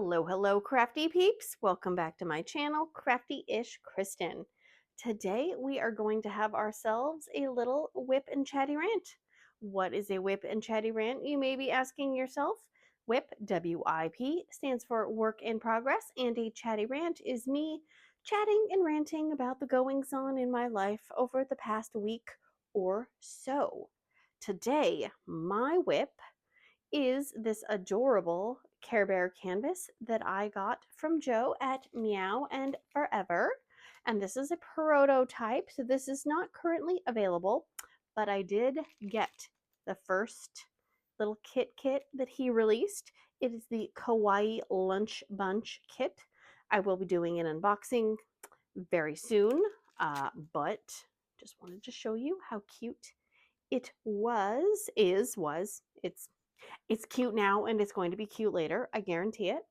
Hello, hello, crafty peeps. Welcome back to my channel, Crafty-ish-kristyn. Today we are going to have ourselves a little whip and chatty rant. What is a whip and chatty rant, you may be asking yourself? WIP, W-I-P, stands for work in progress, and a chatty rant is me chatting and ranting about the goings on in my life over the past week or so. Today, my whip is this adorable Care Bear canvas that I got from Joe at Meow and Forever. And this is a prototype, so this is not currently available, but I did get the first little kit that he released. It is the Kawaii Lunch Bunch kit. I will be doing an unboxing very soon, but just wanted to show you how cute it it's cute now and it's going to be cute later. I guarantee it.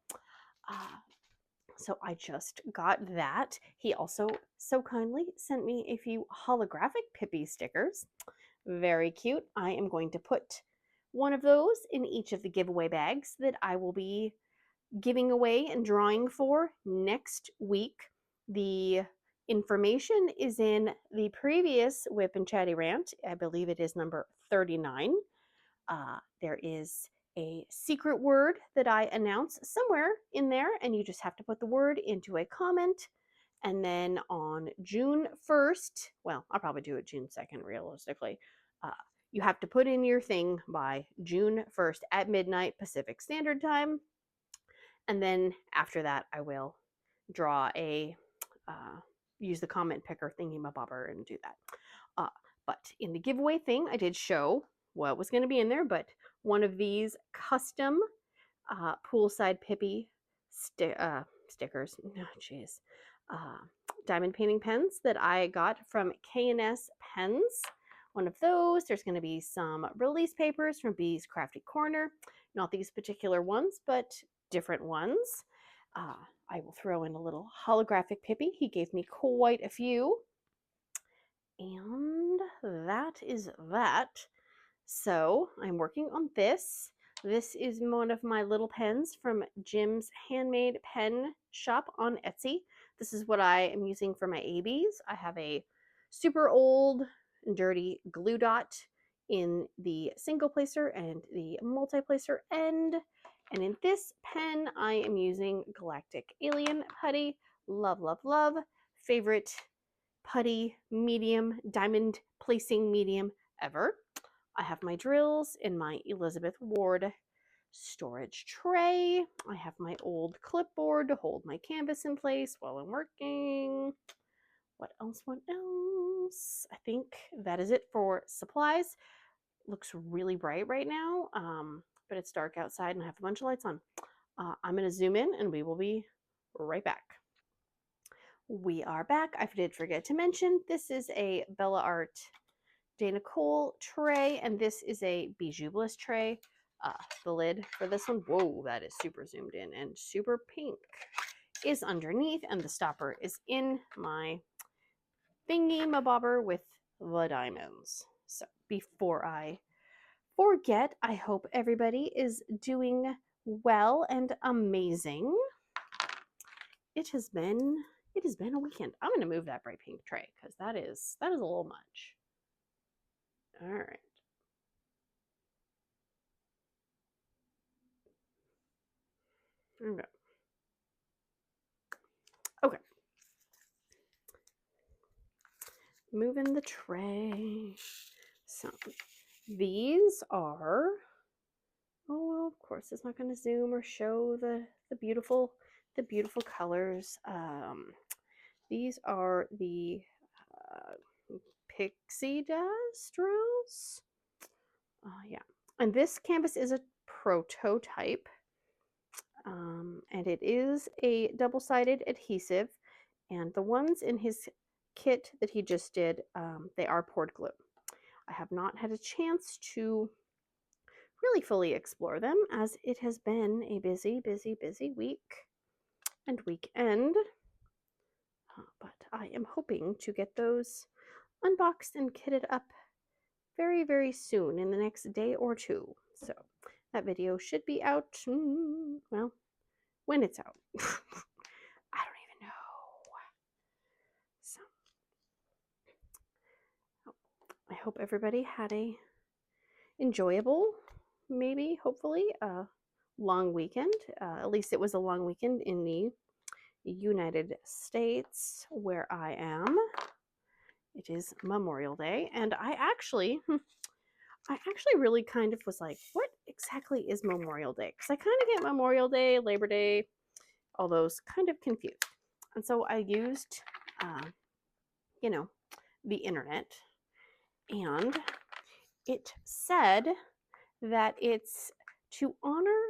So I just got that. He also so kindly sent me a few holographic Pippy stickers. Very cute. I am going to put one of those in each of the giveaway bags that I will be giving away and drawing for next week. The information is in the previous Whip and Chatty Rant. I believe it is number 39. There is a secret word that I announce somewhere in there, and you just have to put the word into a comment. And then on June 1st, well, I'll probably do it June 2nd realistically, you have to put in your thing by June 1st at midnight Pacific Standard Time. And then after that, I will draw use the comment picker thingy-mabobber and do that. But in the giveaway thing, I did show what was going to be in there, but one of these custom Poolside Pippy stickers, oh jeez, diamond painting pens that I got from KnSCustom Pens. One of those. There's going to be some release papers from Bee's Crafty Corner. Not these particular ones, but different ones. I will throw in a little holographic Pippy. He gave me quite a few. And that is that. So I'm working on this. This is one of my little pens from Jim's Handmade pen shop on Etsy. This is what I am using for my ABs. I have a super old and dirty glue dot in the single placer and the multi-placer end. And in this pen, I am using Galactic Alien Putty. Love, love, love. Favorite putty medium, diamond placing medium ever. I have my drills in my Elizabeth Ward storage tray. I have my old clipboard to hold my canvas in place while I'm working. What else? I think that is it for supplies. Looks really bright right now, but it's dark outside and I have a bunch of lights on. I'm going to zoom in and we will be right back. We are back. I did forget to mention, this is a Bella Art Dana Cole tray, and this is a Bijou Bliss tray. The lid for this one, whoa, that is super zoomed in and super pink, is underneath, and the stopper is in my thingy-mabobber with the diamonds. So before I forget, I hope everybody is doing well and amazing. It has been a weekend. I'm going to move that bright pink tray because that is a little much. All right. There we go. Okay. Moving the tray. So these are, oh well, of course it's not going to zoom or show the beautiful colors. These are the Pixie Dust drills. Yeah, and this canvas is a prototype, and it is a double-sided adhesive, and the ones in his kit that he just did, they are poured glue. I have not had a chance to really fully explore them as it has been a busy week and weekend, but I am hoping to get those unboxed and kitted up very soon, in the next day or two. So that video should be out, well, when it's out. I don't even know. So I hope everybody had a enjoyable, maybe, hopefully, long weekend. At least it was a long weekend in the United States where I am. It is Memorial Day, and I actually really kind of was like, what exactly is Memorial Day? Because I kind of get Memorial Day, Labor Day, all those kind of confused. And so I used, you know, the internet, and it said that it's to honor,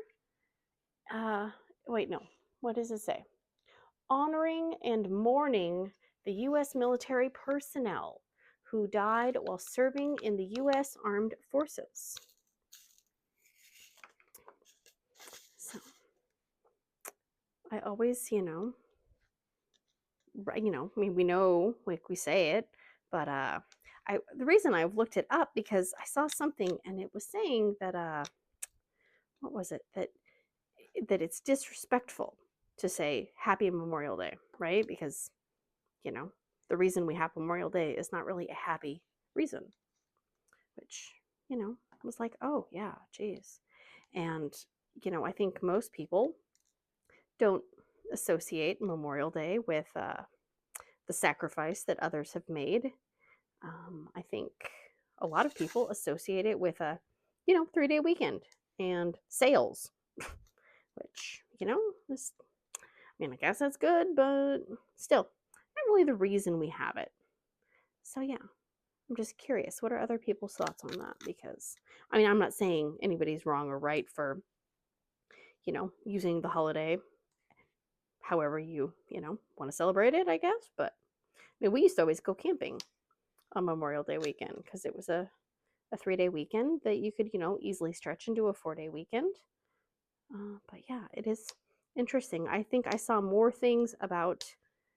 wait, no, what does it say? Honoring and mourning the U.S. military personnel who died while serving in the U.S. Armed Forces. So I always, I mean, we know, like we say it, but the reason I looked it up because I saw something and it was saying that what was it, that it's disrespectful to say Happy Memorial Day, right? Because the reason we have Memorial Day is not really a happy reason, which I was like, oh yeah, geez. And I think most people don't associate Memorial Day with the sacrifice that others have made. I think a lot of people associate it with a 3-day weekend and sales, which is, I mean, I guess that's good, but still not really the reason we have it. So yeah, I'm just curious, what are other people's thoughts on that? Because I mean, I'm not saying anybody's wrong or right for using the holiday however you want to celebrate it, I guess. But I mean, we used to always go camping on Memorial Day weekend because it was a 3-day weekend that you could easily stretch into a 4-day weekend. But yeah, it is interesting. I think I saw more things about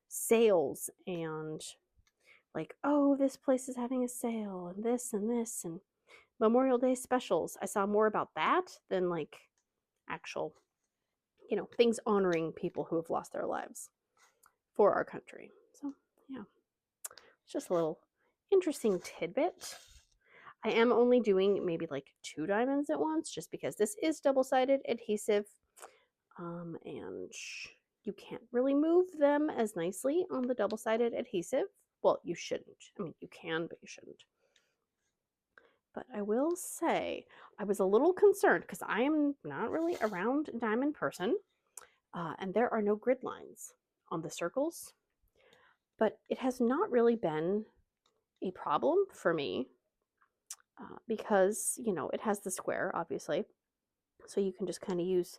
sales and like, oh, this place is having a sale and this and Memorial Day specials. I saw more about that than like actual things honoring people who have lost their lives for our country. So yeah, it's just a little interesting tidbit. I am only doing maybe like 2 diamonds at once just because this is double-sided adhesive, and you can't really move them as nicely on the double-sided adhesive. Well, you shouldn't. I mean, you can, but you shouldn't. But I will say I was a little concerned because I am not really a round diamond person, and there are no grid lines on the circles. But it has not really been a problem for me because, it has the square, obviously. So you can just kind of use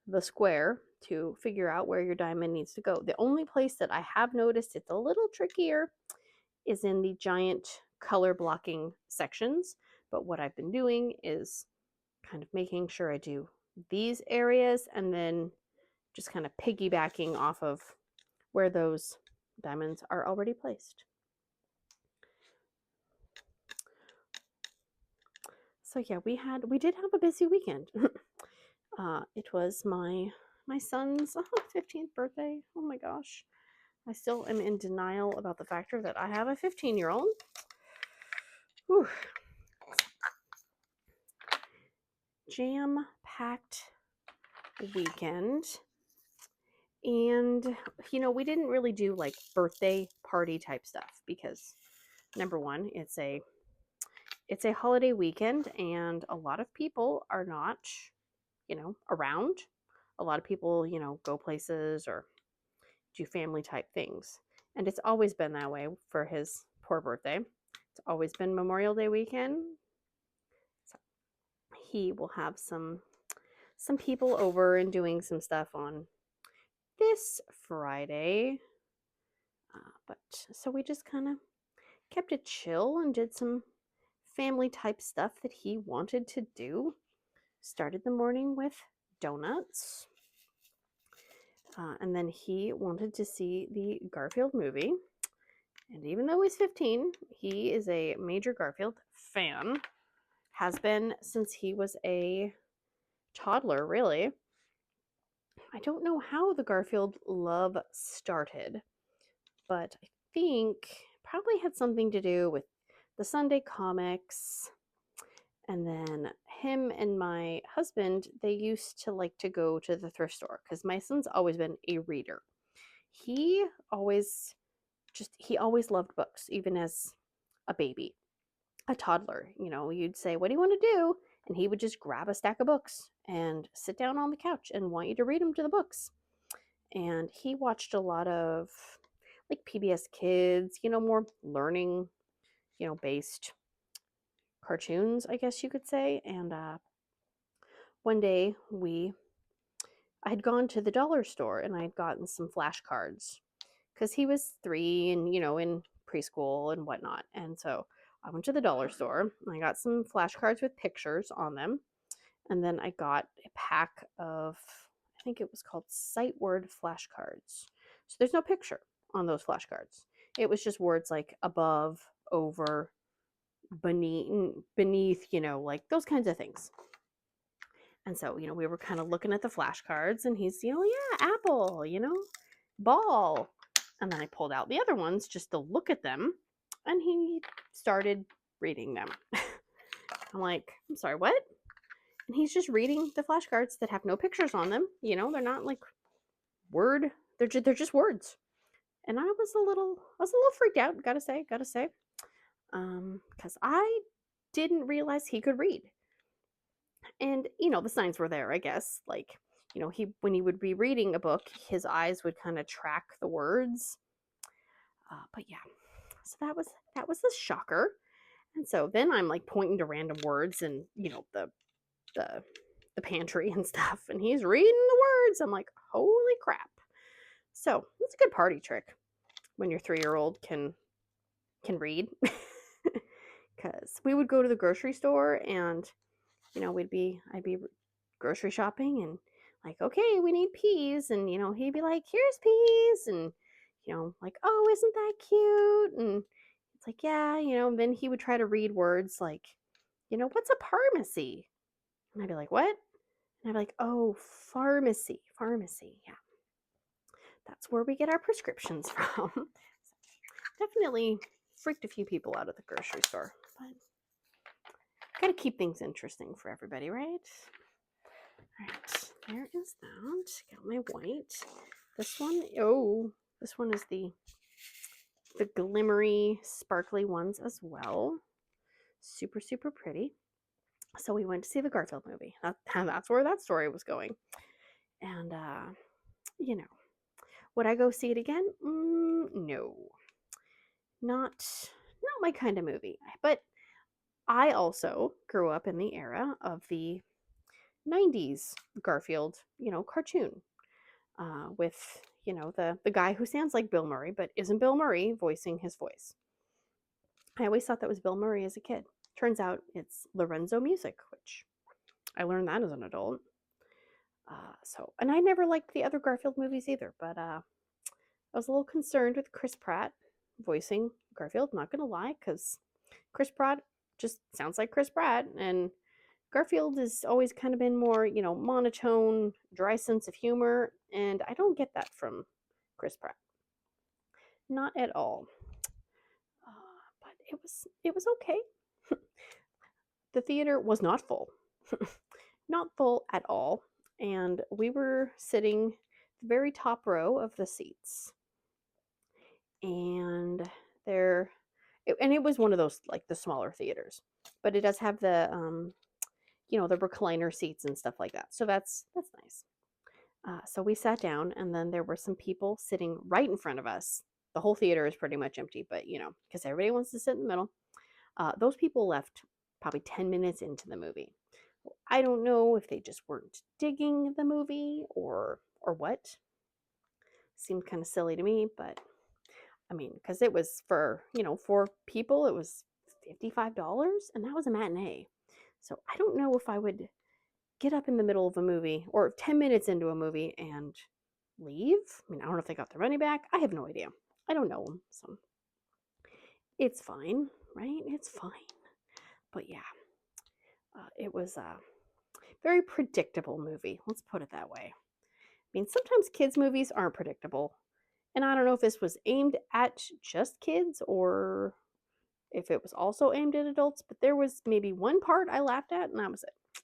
the square to figure out where your diamond needs to go. The only place that I have noticed it's a little trickier is in the giant color blocking sections. But what I've been doing is kind of making sure I do these areas and then just kind of piggybacking off of where those diamonds are already placed. So yeah, we did have a busy weekend. It was my son's 15th birthday. Oh my gosh. I still am in denial about the fact that I have a 15-year-old. Jam-packed weekend. And, we didn't really do like birthday party type stuff because number one, it's a holiday weekend and a lot of people are not, around. A lot of people, go places or do family type things. And it's always been that way for his poor birthday. It's always been Memorial Day weekend. So he will have some people over and doing some stuff on this Friday. But so we just kind of kept it chill and did some family type stuff that he wanted to do. Started the morning with donuts. And then he wanted to see the Garfield movie. And even though he's 15, he is a major Garfield fan. Has been since he was a toddler, really. I don't know how the Garfield love started, but I think probably had something to do with the Sunday comics. And then him and my husband, they used to like to go to the thrift store because my son's always been a reader. He always he always loved books, even as a baby, a toddler. You know, you'd say, "What do you want to do?" And he would just grab a stack of books and sit down on the couch and want you to read him to the books. And he watched a lot of like PBS Kids, you know, more learning, you know, based cartoons, I guess you could say. And one day I had gone to the dollar store and I had gotten some flashcards because he was 3 and, you know, in preschool and whatnot. And so I went to the dollar store and I got some flashcards with pictures on them. And then I got a pack of, I think it was called sight word flashcards. So there's no picture on those flashcards. It was just words like above, over, beneath, you know, like those kinds of things. And so, you know, we were kind of looking at the flashcards and he's, you know, yeah, apple, you know, ball. And then I pulled out the other ones just to look at them and he started reading them. I'm like, I'm sorry, what? And he's just reading the flashcards that have no pictures on them. You know, they're not like word, they're just words. And I was a little freaked out, gotta say. Because I didn't realize he could read. And, you know, the signs were there, I guess. Like, you know, when he would be reading a book, his eyes would kind of track the words. But yeah, so that was the shocker. And so then I'm like pointing to random words and, you know, the pantry and stuff, and he's reading the words. I'm like, holy crap. So it's a good party trick when your 3-year-old can read. Because we would go to the grocery store and, you know, I'd be grocery shopping and like, okay, we need peas. And, you know, he'd be like, here's peas. And, you know, like, oh, isn't that cute? And it's like, yeah, you know, and then he would try to read words like, you know, what's a pharmacy? And I'd be like, what? And I'd be like, oh, pharmacy. Yeah. That's where we get our prescriptions from. Definitely freaked a few people out at the grocery store. But gotta keep things interesting for everybody, right? Alright, there is that. Got my white. This one, oh, this one is the glimmery, sparkly ones as well. Super, super pretty. So we went to see the Garfield movie. That's where that story was going. And, you know, would I go see it again? No. Not my kind of movie. But I also grew up in the era of the 90s Garfield, you know, cartoon. With, you know, the guy who sounds like Bill Murray, but isn't Bill Murray voicing his voice. I always thought that was Bill Murray as a kid. Turns out it's Lorenzo Music, which I learned that as an adult. And I never liked the other Garfield movies either, but I was a little concerned with Chris Pratt voicing Garfield, not gonna lie, because Chris Pratt just sounds like Chris Pratt, and Garfield has always kind of been more, you know, monotone, dry sense of humor, and I don't get that from Chris Pratt. Not at all. But it was okay. The theater was not full. Not full at all, and we were sitting the very top row of the seats. And it was one of those like the smaller theaters, but it does have the you know, the recliner seats and stuff like that. So that's nice. So we sat down, and then there were some people sitting right in front of us. The whole theater is pretty much empty, but you know, because everybody wants to sit in the middle. Those people left probably 10 minutes into the movie. I don't know if they just weren't digging the movie or what. Seemed kind of silly to me, but I mean, because it was for, you know, 4 people, it was $55, and that was a matinee. So I don't know if I would get up in the middle of a movie or 10 minutes into a movie and leave. I mean, I don't know if they got their money back. I have no idea. I don't know them. So it's fine, right? It's fine. But yeah, it was a very predictable movie. Let's put it that way. mean, sometimes kids' movies aren't predictable. And I don't know if this was aimed at just kids or if it was also aimed at adults, but there was maybe one part I laughed at, and that was it.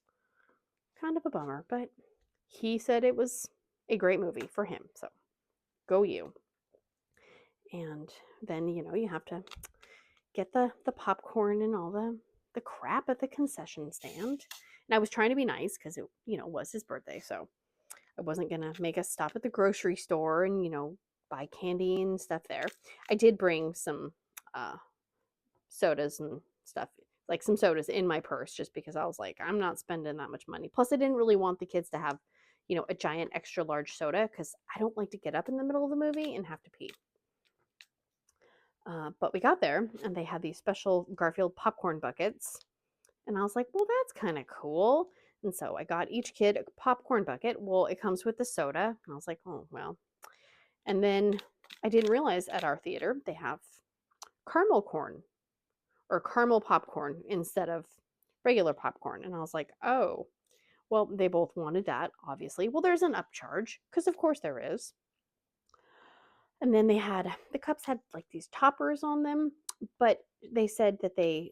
Kind of a bummer, but he said it was a great movie for him, so go you. And then, you have to get the popcorn and all the crap at the concession stand. And I was trying to be nice because it, was his birthday, so I wasn't gonna make us stop at the grocery store and, buy candy and stuff there. I did bring some sodas and stuff, like some sodas in my purse, just because I was like, I'm not spending that much money. Plus, I didn't really want the kids to have, a giant extra large soda because I don't like to get up in the middle of the movie and have to pee. But we got there and they had these special Garfield popcorn buckets. And I was like, well, that's kind of cool. And so I got each kid a popcorn bucket. Well, it comes with the soda. And I was like, oh, well. And then I didn't realize at our theater they have caramel corn or caramel popcorn instead of regular popcorn. And I was like, oh, well, they both wanted that, obviously. Well, there's an upcharge because, of course, there is. And then the cups had like these toppers on them, but they said that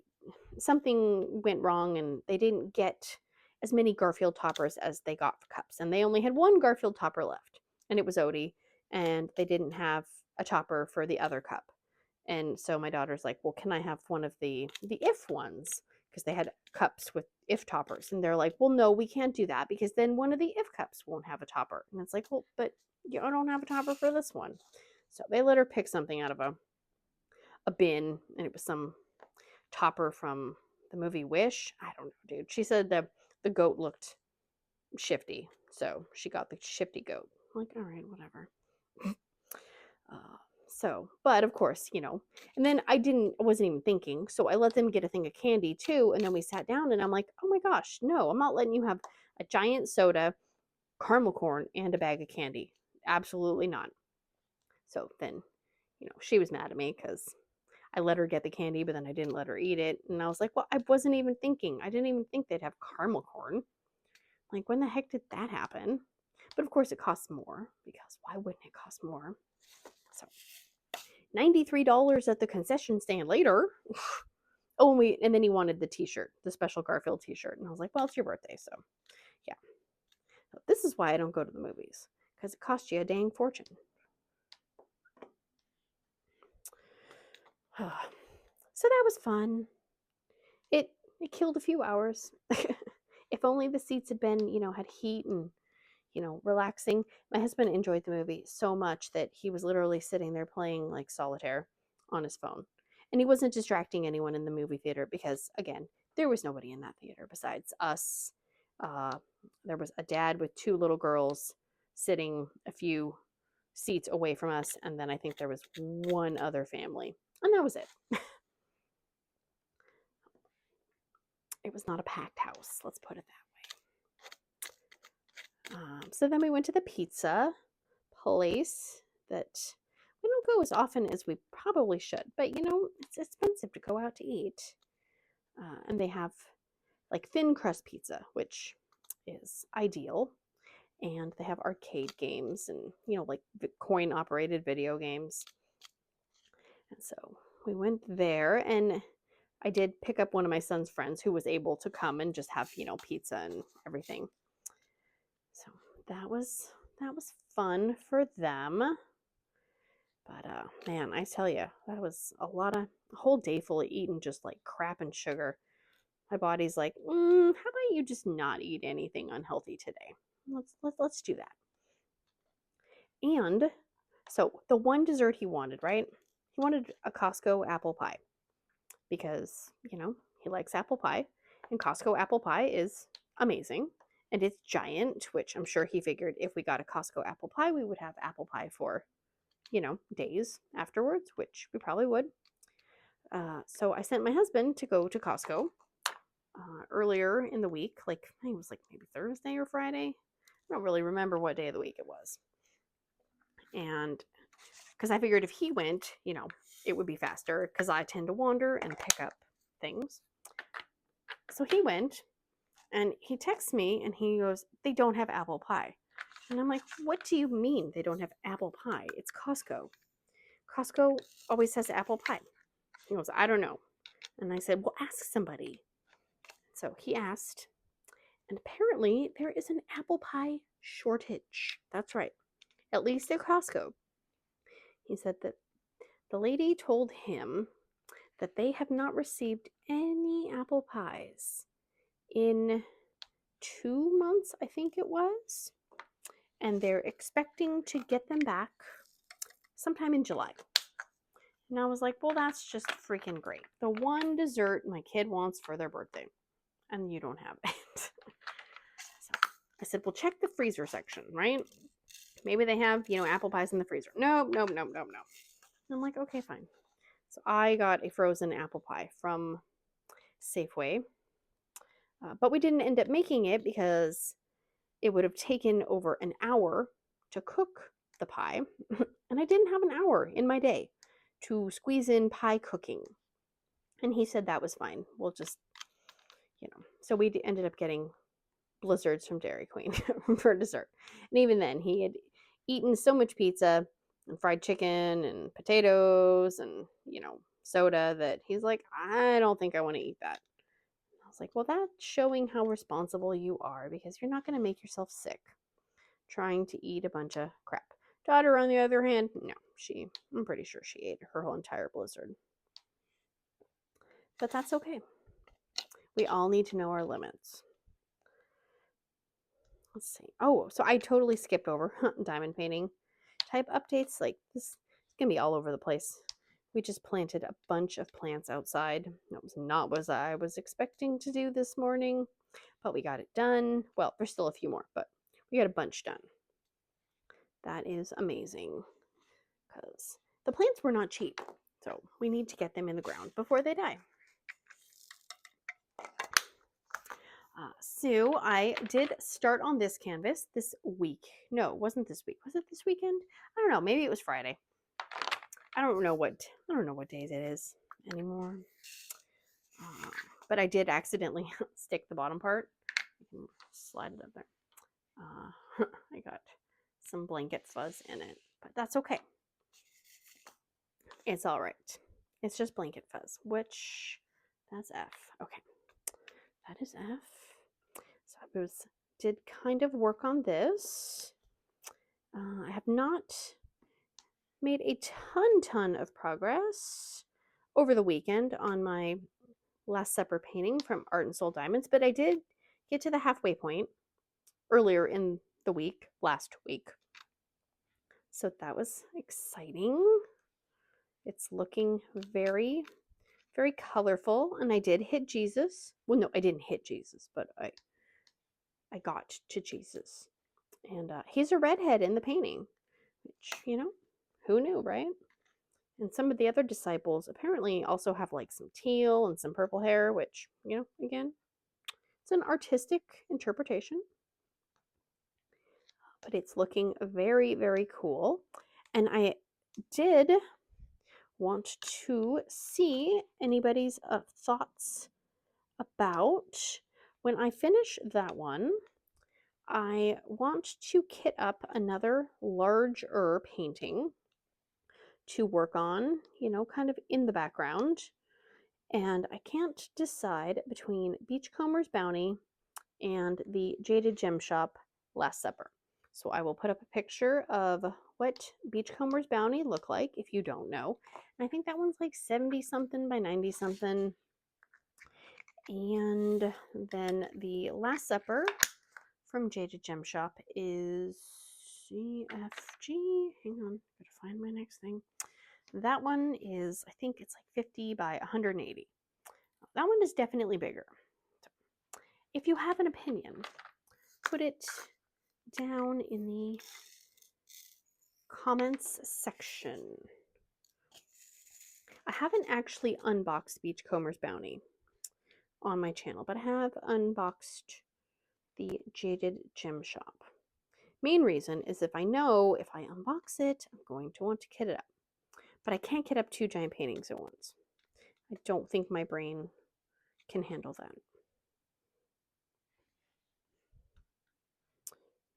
something went wrong and they didn't get as many Garfield toppers as they got for cups. And they only had one Garfield topper left, and it was Odie, and they didn't have a topper for the other cup. And so my daughter's like, well, can I have one of the if ones? Because they had cups with if toppers. And they're like, well, no, we can't do that because then one of the if cups won't have a topper. And it's like, well, but you don't have a topper for this one. So they let her pick something out of a bin, and it was some topper from the movie Wish. I don't know, dude. She said the goat looked shifty, so she got the shifty goat. I'm like, all right, whatever. But of course, and then I wasn't even thinking, so I let them get a thing of candy too, and then we sat down, and I'm like, oh my gosh, no, I'm not letting you have a giant soda, caramel corn, and a bag of candy. Absolutely not. So then, she was mad at me because I let her get the candy, but then I didn't let her eat it. And I was like, well, I wasn't even thinking. I didn't even think they'd have caramel corn. Like, when the heck did that happen? But of course, it costs more because why wouldn't it cost more? So, $93 at the concession stand later. Oh, and then he wanted the t-shirt, the special Garfield t-shirt. And I was like, well, it's your birthday, so yeah. So this is why I don't go to the movies, because it costs you a dang fortune. So that was fun. It killed a few hours. If only the seats had been, had heat and, relaxing. My husband enjoyed the movie so much that he was literally sitting there playing like solitaire on his phone. And he wasn't distracting anyone in the movie theater because, again, there was nobody in that theater besides us. There was a dad with two little girls sitting a few seats away from us. And then I think there was one other family. And that was it. It was not a packed house, let's put it that way. So then we went to the pizza place that we don't go as often as we probably should, but it's expensive to go out to eat. And they have like thin crust pizza, which is ideal. And they have arcade games and, like coin operated video games. And so we went there, and I did pick up one of my son's friends who was able to come and just have, pizza and everything. So that was fun for them. But man, I tell you, that was a whole day full of eating just like crap and sugar. My body's like, how about you just not eat anything unhealthy today? Let's do that. And so the one dessert he wanted, right? He wanted a Costco apple pie because, he likes apple pie, and Costco apple pie is amazing, and it's giant, which I'm sure he figured if we got a Costco apple pie, we would have apple pie for, days afterwards, which we probably would. So I sent my husband to go to Costco earlier in the week, like I think it was like maybe Thursday or Friday. I don't really remember what day of the week it was. And because I figured if he went, it would be faster because I tend to wander and pick up things. So he went, and he texts me and he goes, they don't have apple pie. And I'm like, what do you mean they don't have apple pie? It's Costco. Costco always has apple pie. He goes, I don't know. And I said, well, ask somebody. So he asked, and apparently there is an apple pie shortage. That's right. At least at Costco. He said that the lady told him that they have not received any apple pies in 2 months, I think it was. And they're expecting to get them back sometime in July. And I was like, well, that's just freaking great. The one dessert my kid wants for their birthday, and you don't have it. So I said, well, check the freezer section, right? Maybe they have, apple pies in the freezer. Nope. And I'm like, okay, fine. So I got a frozen apple pie from Safeway. But we didn't end up making it because it would have taken over an hour to cook the pie. And I didn't have an hour in my day to squeeze in pie cooking. And he said that was fine. We'll just, So we ended up getting blizzards from Dairy Queen for dessert. And even then, he had eaten so much pizza and fried chicken and potatoes and, soda that he's like, I don't think I want to eat that. I was like, well, that's showing how responsible you are because you're not going to make yourself sick trying to eat a bunch of crap. Daughter, on the other hand, no, I'm pretty sure she ate her whole entire blizzard. But that's okay. We all need to know our limits. Let's see. Oh, so I totally skipped over diamond painting type updates. Like this is going to be all over the place. We just planted a bunch of plants outside. That was not what I was expecting to do this morning, but we got it done. Well, there's still a few more, but we got a bunch done. That is amazing because the plants were not cheap. So we need to get them in the ground before they die. So I did start on this canvas this week. No, it wasn't this week. Was it this weekend? I don't know. Maybe it was Friday. I don't know what days it is anymore. But I did accidentally stick the bottom part. You can slide it up there. I got some blanket fuzz in it, but that's okay. It's all right. It's just blanket fuzz, which that's F. Okay, that is F. So I did kind of work on this. I have not made a ton of progress over the weekend on my Last Supper painting from Art and Soul Diamonds, but I did get to the halfway point earlier in the week, last week. So that was exciting. It's looking very, very colorful, and I did hit Jesus. Well, no, I didn't hit Jesus, but I got to Jesus. And he's a redhead in the painting, which, who knew, right? And some of the other disciples apparently also have like some teal and some purple hair, which, again, it's an artistic interpretation. But it's looking very, very cool. And I did want to see anybody's thoughts about when I finish that one. I want to kit up another larger painting to work on, kind of in the background. And I can't decide between Beachcomber's Bounty and the Jaded Gem Shop Last Supper. So I will put up a picture of what Beachcomber's Bounty look like if you don't know. And I think that one's like 70 something by 90 something. And then the Last Supper from Jaded Gem Shop is CFG. Hang on, gotta find my next thing. That one is, I think it's like 50 by 180. That one is definitely bigger. So if you have an opinion, put it down in the comments section. I haven't actually unboxed Beachcomber's Bounty on my channel, but I have unboxed the Jaded Gem Shop. Main reason is if I know if I unbox it, I'm going to want to kit it up. But I can't kit up 2 giant paintings at once. I don't think my brain can handle that.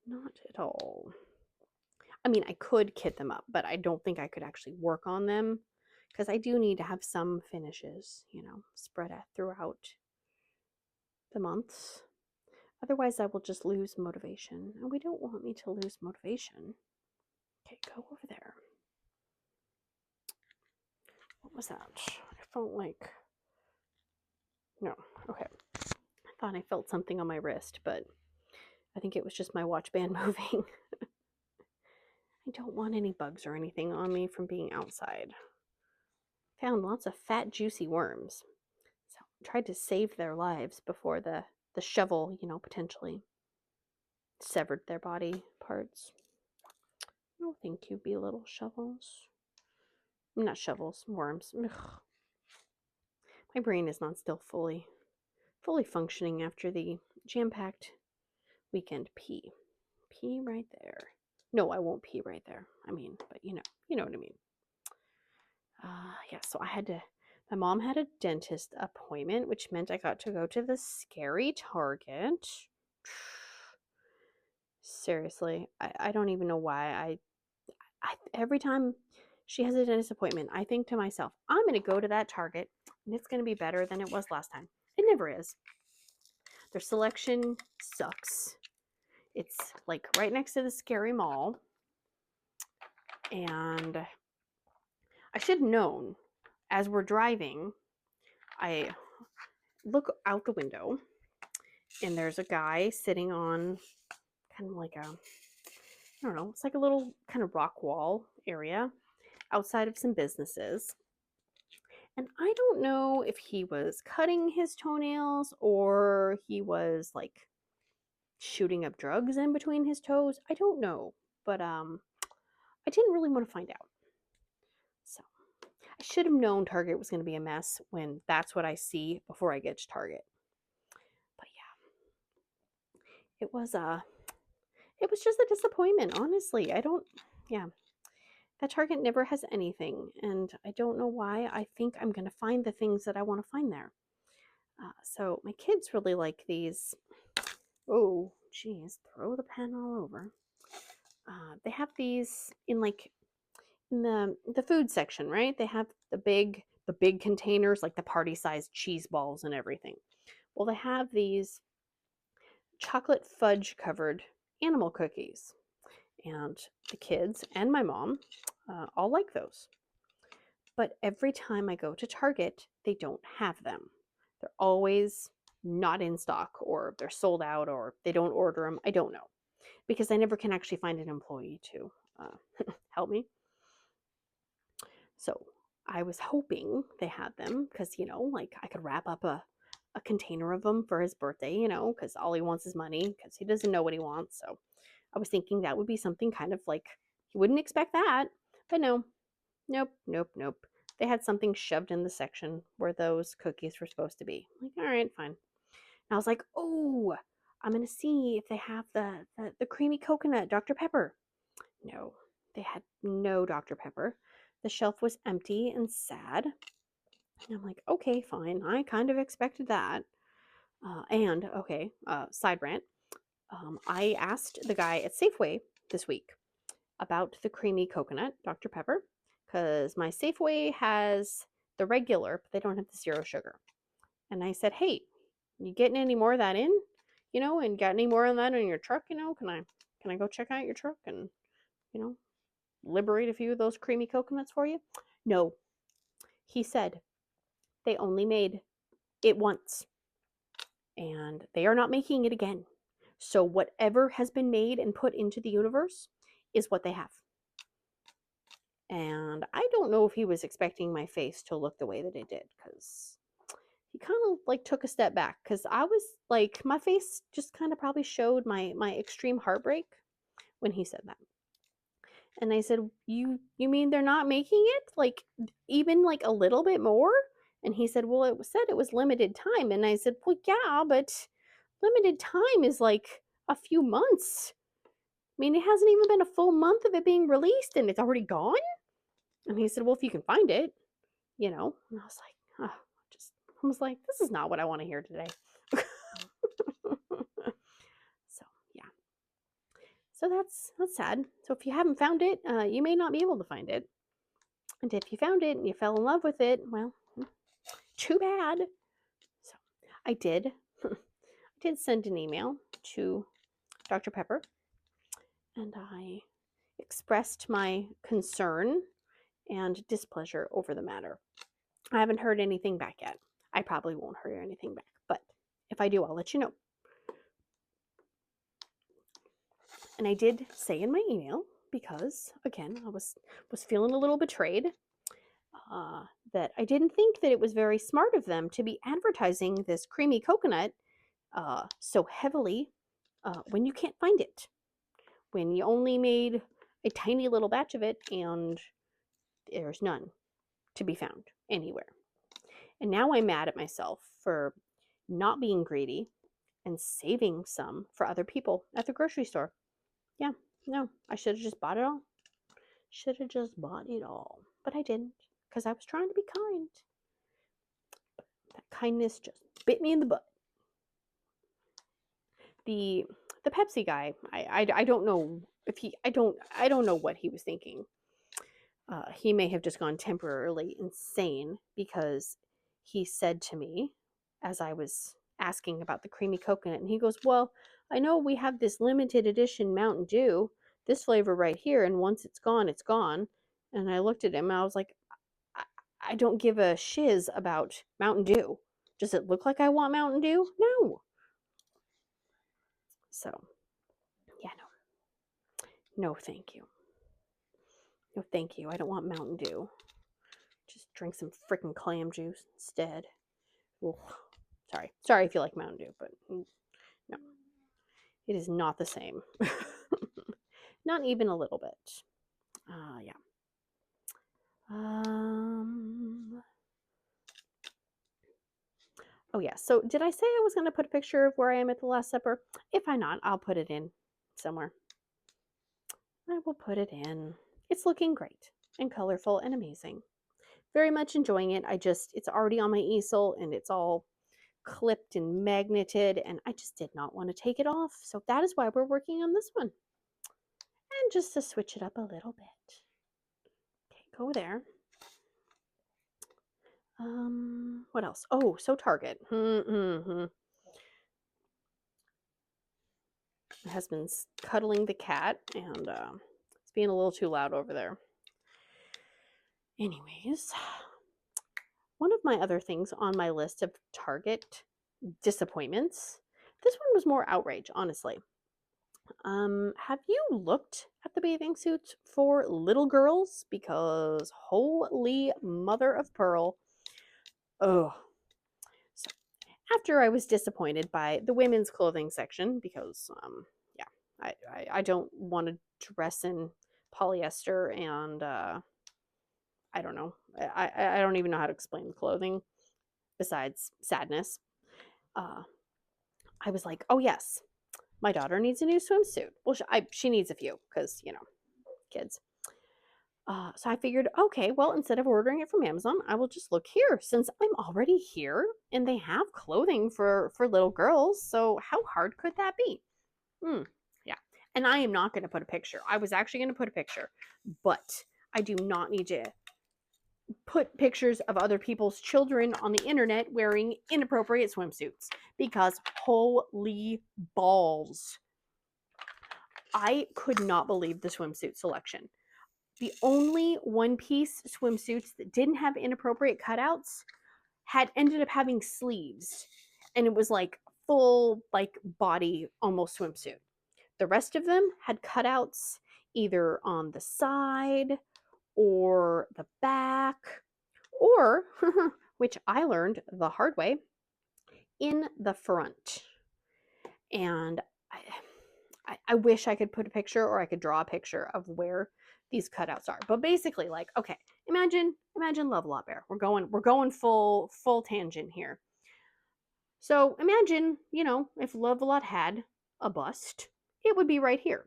Not at all. I mean, I could kit them up, but I don't think I could actually work on them because I do need to have some finishes, you know, spread out throughout the months. Otherwise, I will just lose motivation, and we don't want me to lose motivation. Okay, go over there. What was that? I felt like... No, okay. I thought I felt something on my wrist, but I think it was just my watch band moving. I don't want any bugs or anything on me from being outside. Found lots of fat, juicy worms. So tried to save their lives before the shovel, you know, potentially severed their body parts. Oh, thank you, little shovels. Not shovels, worms. Ugh. My brain is not still fully functioning after the jam-packed weekend. Pee right there. No, I won't pee right there. I mean, but you know what I mean. Yeah, so my mom had a dentist appointment, which meant I got to go to the scary Target. Seriously, I don't even know why. I every time she has a dentist appointment, I think to myself, I'm going to go to that Target and it's going to be better than it was last time. It never is. Their selection sucks. It's like right next to the scary mall. And I should have known as we're driving, I look out the window and there's a guy sitting on kind of like a, I don't know, it's like a little kind of rock wall area outside of some businesses. And I don't know if he was cutting his toenails or he was like shooting up drugs in between his toes. I don't know, but I didn't really want to find out. So I should have known Target was going to be a mess when that's what I see before I get to Target. But yeah, it was just a disappointment, honestly. That Target never has anything, and I don't know why. I think I'm going to find the things that I want to find there. So my kids really like these. Oh, geez, throw the pen all over. They have these in the food section, right? They have the big containers, like the party-sized cheese balls and everything. Well, they have these chocolate fudge covered animal cookies, and the kids and my mom all like those. But every time I go to Target, they don't have them. They're always not in stock, or they're sold out, or they don't order them. I don't know, because I never can actually find an employee to help me. So I was hoping they had them because, you know, like I could wrap up a container of them for his birthday, you know, because all he wants is money because he doesn't know what he wants. So I was thinking that would be something kind of like, he wouldn't expect that. But no, nope. They had something shoved in the section where those cookies were supposed to be. I'm like, all right, fine. And I was like, oh, I'm going to see if they have the creamy coconut Dr. Pepper. No, they had no Dr. Pepper. The shelf was empty and sad. And I'm like, okay, fine. I kind of expected that. Side rant. I asked the guy at Safeway this week about the creamy coconut Dr. Pepper because my Safeway has the regular, but they don't have the zero sugar. And I said, hey, you getting any more of that in? You know, and got any more of that in your truck? You know, can I go check out your truck and, you know, liberate a few of those creamy coconuts for you? No. He said they only made it once and they are not making it again. So whatever has been made and put into the universe is what they have. And I don't know if he was expecting my face to look the way that it did, because he kind of like took a step back, because I was like, my face just kind of probably showed my extreme heartbreak when he said that. And I said, you mean they're not making it like even like a little bit more? And he said, well, it said it was limited time. And I said, well, yeah, but limited time is like a few months. I mean, it hasn't even been a full month of it being released and it's already gone. And he said, well, if you can find it, you know. And I was like, I was like, this is not what I want to hear today. So yeah, So that's sad. So if you haven't found it, you may not be able to find it. And if you found it and you fell in love with it, well, too bad. So I did. I did send an email to Dr. Pepper, and I expressed my concern and displeasure over the matter. I haven't heard anything back yet. I probably won't hear anything back, but if I do, I'll let you know. And I did say in my email, because again, I was feeling a little betrayed, that I didn't think that it was very smart of them to be advertising this creamy coconut so heavily when you can't find it, when you only made a tiny little batch of it and there's none to be found anywhere. And now I'm mad at myself for not being greedy and saving some for other people at the grocery store. Yeah, no, I should have just bought it all. Should have just bought it all. But I didn't, because I was trying to be kind. That kindness just bit me in the butt. The Pepsi guy, I don't know if I don't know what he was thinking. He may have just gone temporarily insane, because he said to me, as I was asking about the creamy coconut, and he goes, well, I know we have this limited edition Mountain Dew, this flavor right here, and once it's gone, it's gone. And I looked at him and I was like, I don't give a shiz about Mountain Dew. Does it look like I want Mountain Dew? No. So, yeah, no. No, thank you. No, thank you. I don't want Mountain Dew. Just drink some freaking clam juice instead. Ugh. Sorry if you like Mountain Dew, but no. It is not the same. Not even a little bit. Yeah. Oh yeah, so did I say I was going to put a picture of where I am at the Last Supper? If I not, I'll put it in somewhere. I will put it in. It's looking great and colorful and amazing. Very much enjoying it. It's already on my easel and it's all clipped and magneted, and I just did not want to take it off. So that is why we're working on this one. And just to switch it up a little bit. Okay, go there. What else? Oh, so Target. My husband's cuddling the cat, and it's being a little too loud over there. Anyways, one of my other things on my list of Target disappointments, this one was more outrage, honestly. Have you looked at the bathing suits for little girls? Because holy mother of pearl. Oh. So after I was disappointed by the women's clothing section, because yeah, I don't want to dress in polyester, and I don't know. I don't even know how to explain the clothing besides sadness. I was like, oh yes, my daughter needs a new swimsuit. Well, she needs a few, because, you know, kids. So I figured, okay, well, instead of ordering it from Amazon, I will just look here, since I'm already here and they have clothing for little girls. So how hard could that be? Yeah. And I am not going to put a picture. I was actually going to put a picture, but I do not need to put pictures of other people's children on the internet wearing inappropriate swimsuits, because holy balls. I could not believe the swimsuit selection. The only one-piece swimsuits that didn't have inappropriate cutouts had ended up having sleeves, and it was like full, like, body almost swimsuit. The rest of them had cutouts either on the side or the back, or, which I learned the hard way, in the front. And I wish I could put a picture, or I could draw a picture of where these cutouts are. But basically, like, okay, imagine Love-A-Lot Bear. We're going full tangent here. So imagine, you know, if Love-A-Lot had a bust, it would be right here.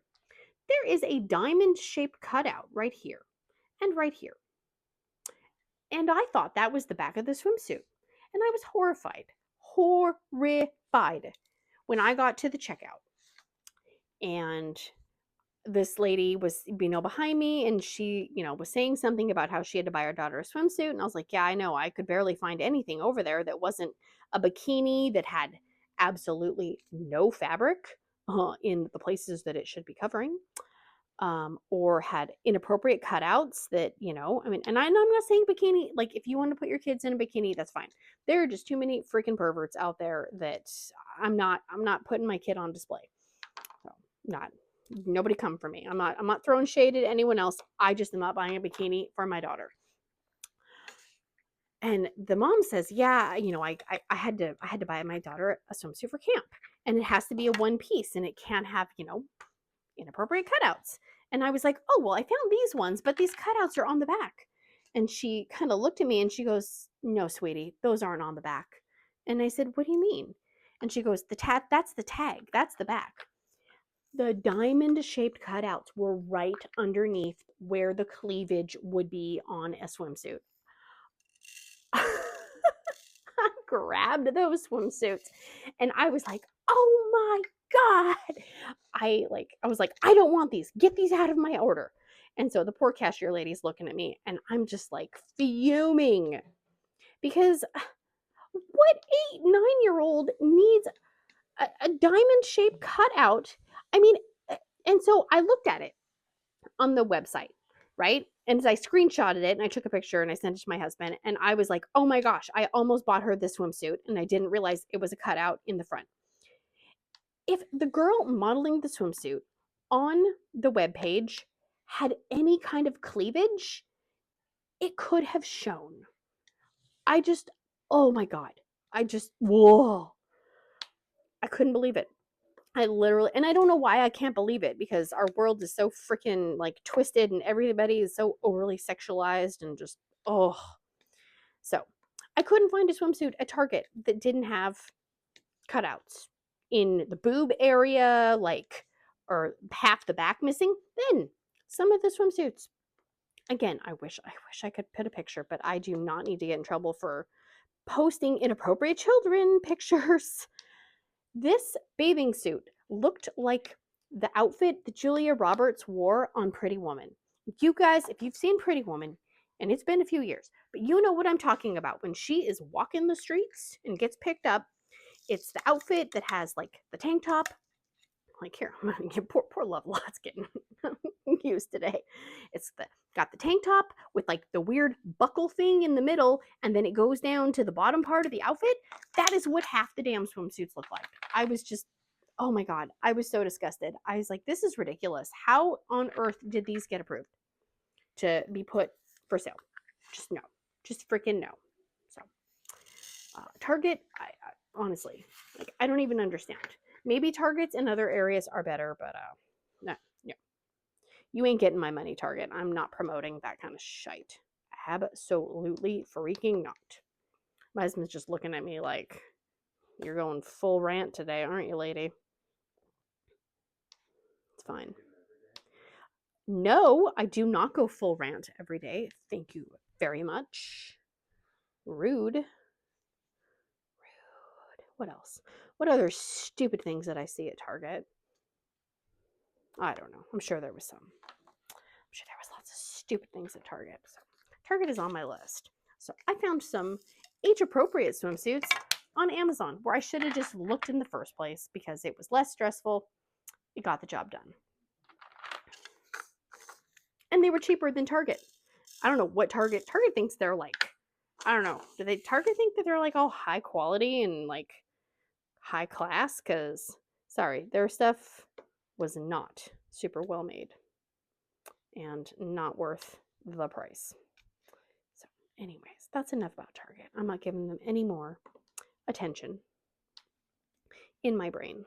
There is a diamond-shaped cutout right here and right here. And I thought that was the back of the swimsuit. And I was horrified when I got to the checkout. And this lady was, behind me, and she, was saying something about how she had to buy her daughter a swimsuit. And I was like, yeah, I know. I could barely find anything over there that wasn't a bikini that had absolutely no fabric in the places that it should be covering. Or had inappropriate cutouts that, I mean, and I'm not saying bikini, like if you want to put your kids in a bikini, that's fine. There are just too many freaking perverts out there that I'm not putting my kid on display. So nobody come for me. I'm not throwing shade at anyone else. I just am not buying a bikini for my daughter. And the mom says, yeah, I had to buy my daughter a swimsuit for camp, and it has to be a one piece, and it can't have, inappropriate cutouts. And I was like, oh, well, I found these ones, but these cutouts are on the back. And she kind of looked at me and she goes, no, sweetie, those aren't on the back. And I said, what do you mean? And she goes, that's the tag. That's the back. The diamond shaped cutouts were right underneath where the cleavage would be on a swimsuit. I grabbed those swimsuits and I was like, oh my God. I was like, I don't want these. Get these out of my order. And so the poor cashier lady's looking at me and I'm just like fuming because what 8-9-year-old needs a diamond shaped cutout? I mean, and so I looked at it on the website, right? And I screenshotted it and I took a picture and I sent it to my husband. And I was like, oh my gosh, I almost bought her this swimsuit and I didn't realize it was a cutout in the front. If the girl modeling the swimsuit on the webpage had any kind of cleavage, it could have shown. Oh my God. Whoa. I couldn't believe it. I literally, and I don't know why I can't believe it, because our world is so freaking like twisted and everybody is so overly sexualized and just, oh. So I couldn't find a swimsuit at Target that didn't have cutouts in the boob area, like, or half the back missing. Then some of the swimsuits, again, I wish I could put a picture, but I do not need to get in trouble for posting inappropriate children pictures. This bathing suit looked like the outfit that Julia Roberts wore on Pretty Woman. You guys, if you've seen Pretty Woman, and it's been a few years, but you know what I'm talking about. When she is walking the streets and gets picked up, it's the outfit that has like the tank top. Like here, I'm gonna get poor Love Lot's getting used today. It's got the tank top with like the weird buckle thing in the middle, and then it goes down to the bottom part of the outfit. That is what half the damn swimsuits look like. I was just, oh my God, I was so disgusted. I was like, this is ridiculous. How on earth did these get approved to be put for sale? Just no, just freaking no. So Target, I honestly, like, I don't even understand. Maybe Targets in other areas are better, but no. You ain't getting my money, Target. I'm not promoting that kind of shite. Absolutely freaking not. My husband's just looking at me like, you're going full rant today, aren't you, lady? It's fine. No, I do not go full rant every day. Thank you very much. Rude. What else? What other stupid things that I see at Target? I don't know. I'm sure there was some. I'm sure there was lots of stupid things at Target. So Target is on my list. So I found some age-appropriate swimsuits on Amazon, where I should have just looked in the first place because it was less stressful. It got the job done. And they were cheaper than Target. I don't know what Target thinks they're like. I don't know. Do Target think that they're like all high quality and like high class? Because, sorry, their stuff was not super well made and not worth the price. So anyways, that's enough about Target. I'm not giving them any more attention in my brain.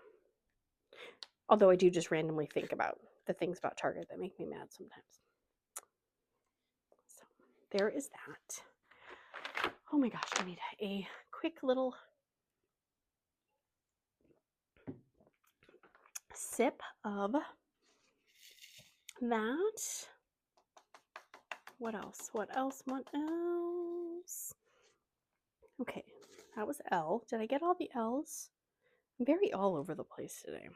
Although I do just randomly think about the things about Target that make me mad sometimes. So there is that. Oh my gosh, I need a quick little sip of that. What else? Okay, that was L. Did I get all the L's? I'm very all over the place today.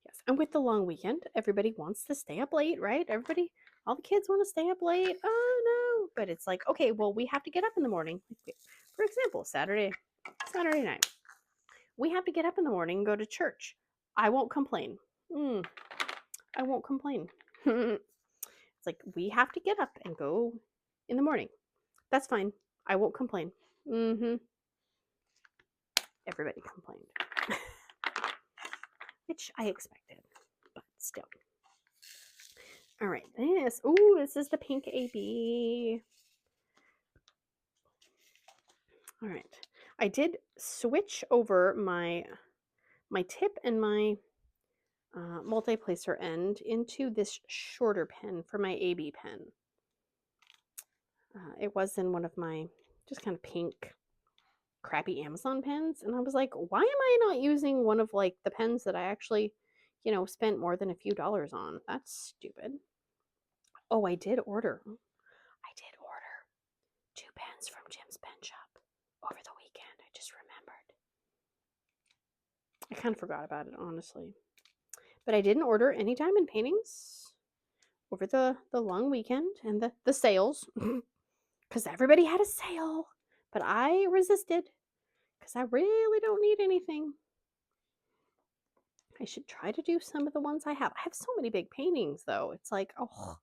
Yes, And with the long weekend, everybody wants to stay up late, right? All the kids want to stay up late. Oh no. But it's like, okay, well, we have to get up in the morning. For example, Saturday night. We have to get up in the morning and go to church. I won't complain. I won't complain. It's like, we have to get up and go in the morning. That's fine. I won't complain. Everybody complained. Which I expected, but still. All right, this. Ooh, this is the pink AB. All right, I did switch over my tip and my multi-placer end into this shorter pen for my AB pen. It was in one of my just kind of pink crappy Amazon pens, and I was like, why am I not using one of like the pens that I actually, spent more than a few dollars on? That's stupid. Oh, I did order 2 pens from Jim's Pen Shop over the weekend. I just remembered. I kind of forgot about it, honestly. But I didn't order any diamond paintings over the long weekend and the sales because everybody had a sale. But I resisted because I really don't need anything. I should try to do some of the ones I have. I have so many big paintings, though. It's like, oh,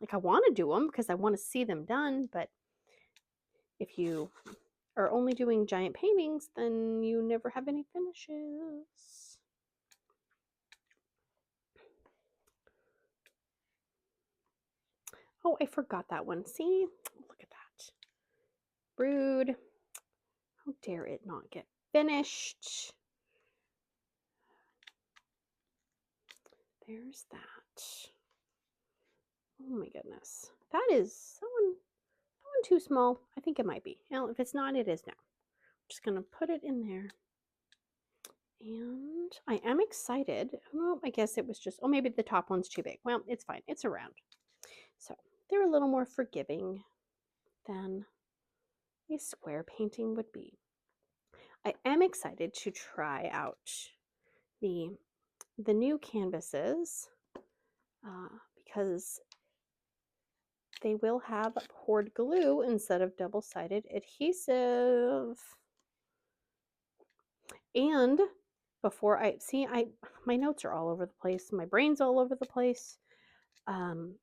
like I want to do them because I want to see them done. But if you are only doing giant paintings, then you never have any finishes. Oh, I forgot that one. See? Look at that. Rude. How dare it not get finished? There's that. Oh my goodness. That is one too small. I think it might be. Well, if it's not, it is now. I'm just going to put it in there. And I am excited. Well, I guess it was just, oh, maybe the top one's too big. Well, it's fine. It's around. So they're a little more forgiving than a square painting would be. I am excited to try out the new canvases because they will have poured glue instead of double-sided adhesive. And before my notes are all over the place. My brain's all over the place. On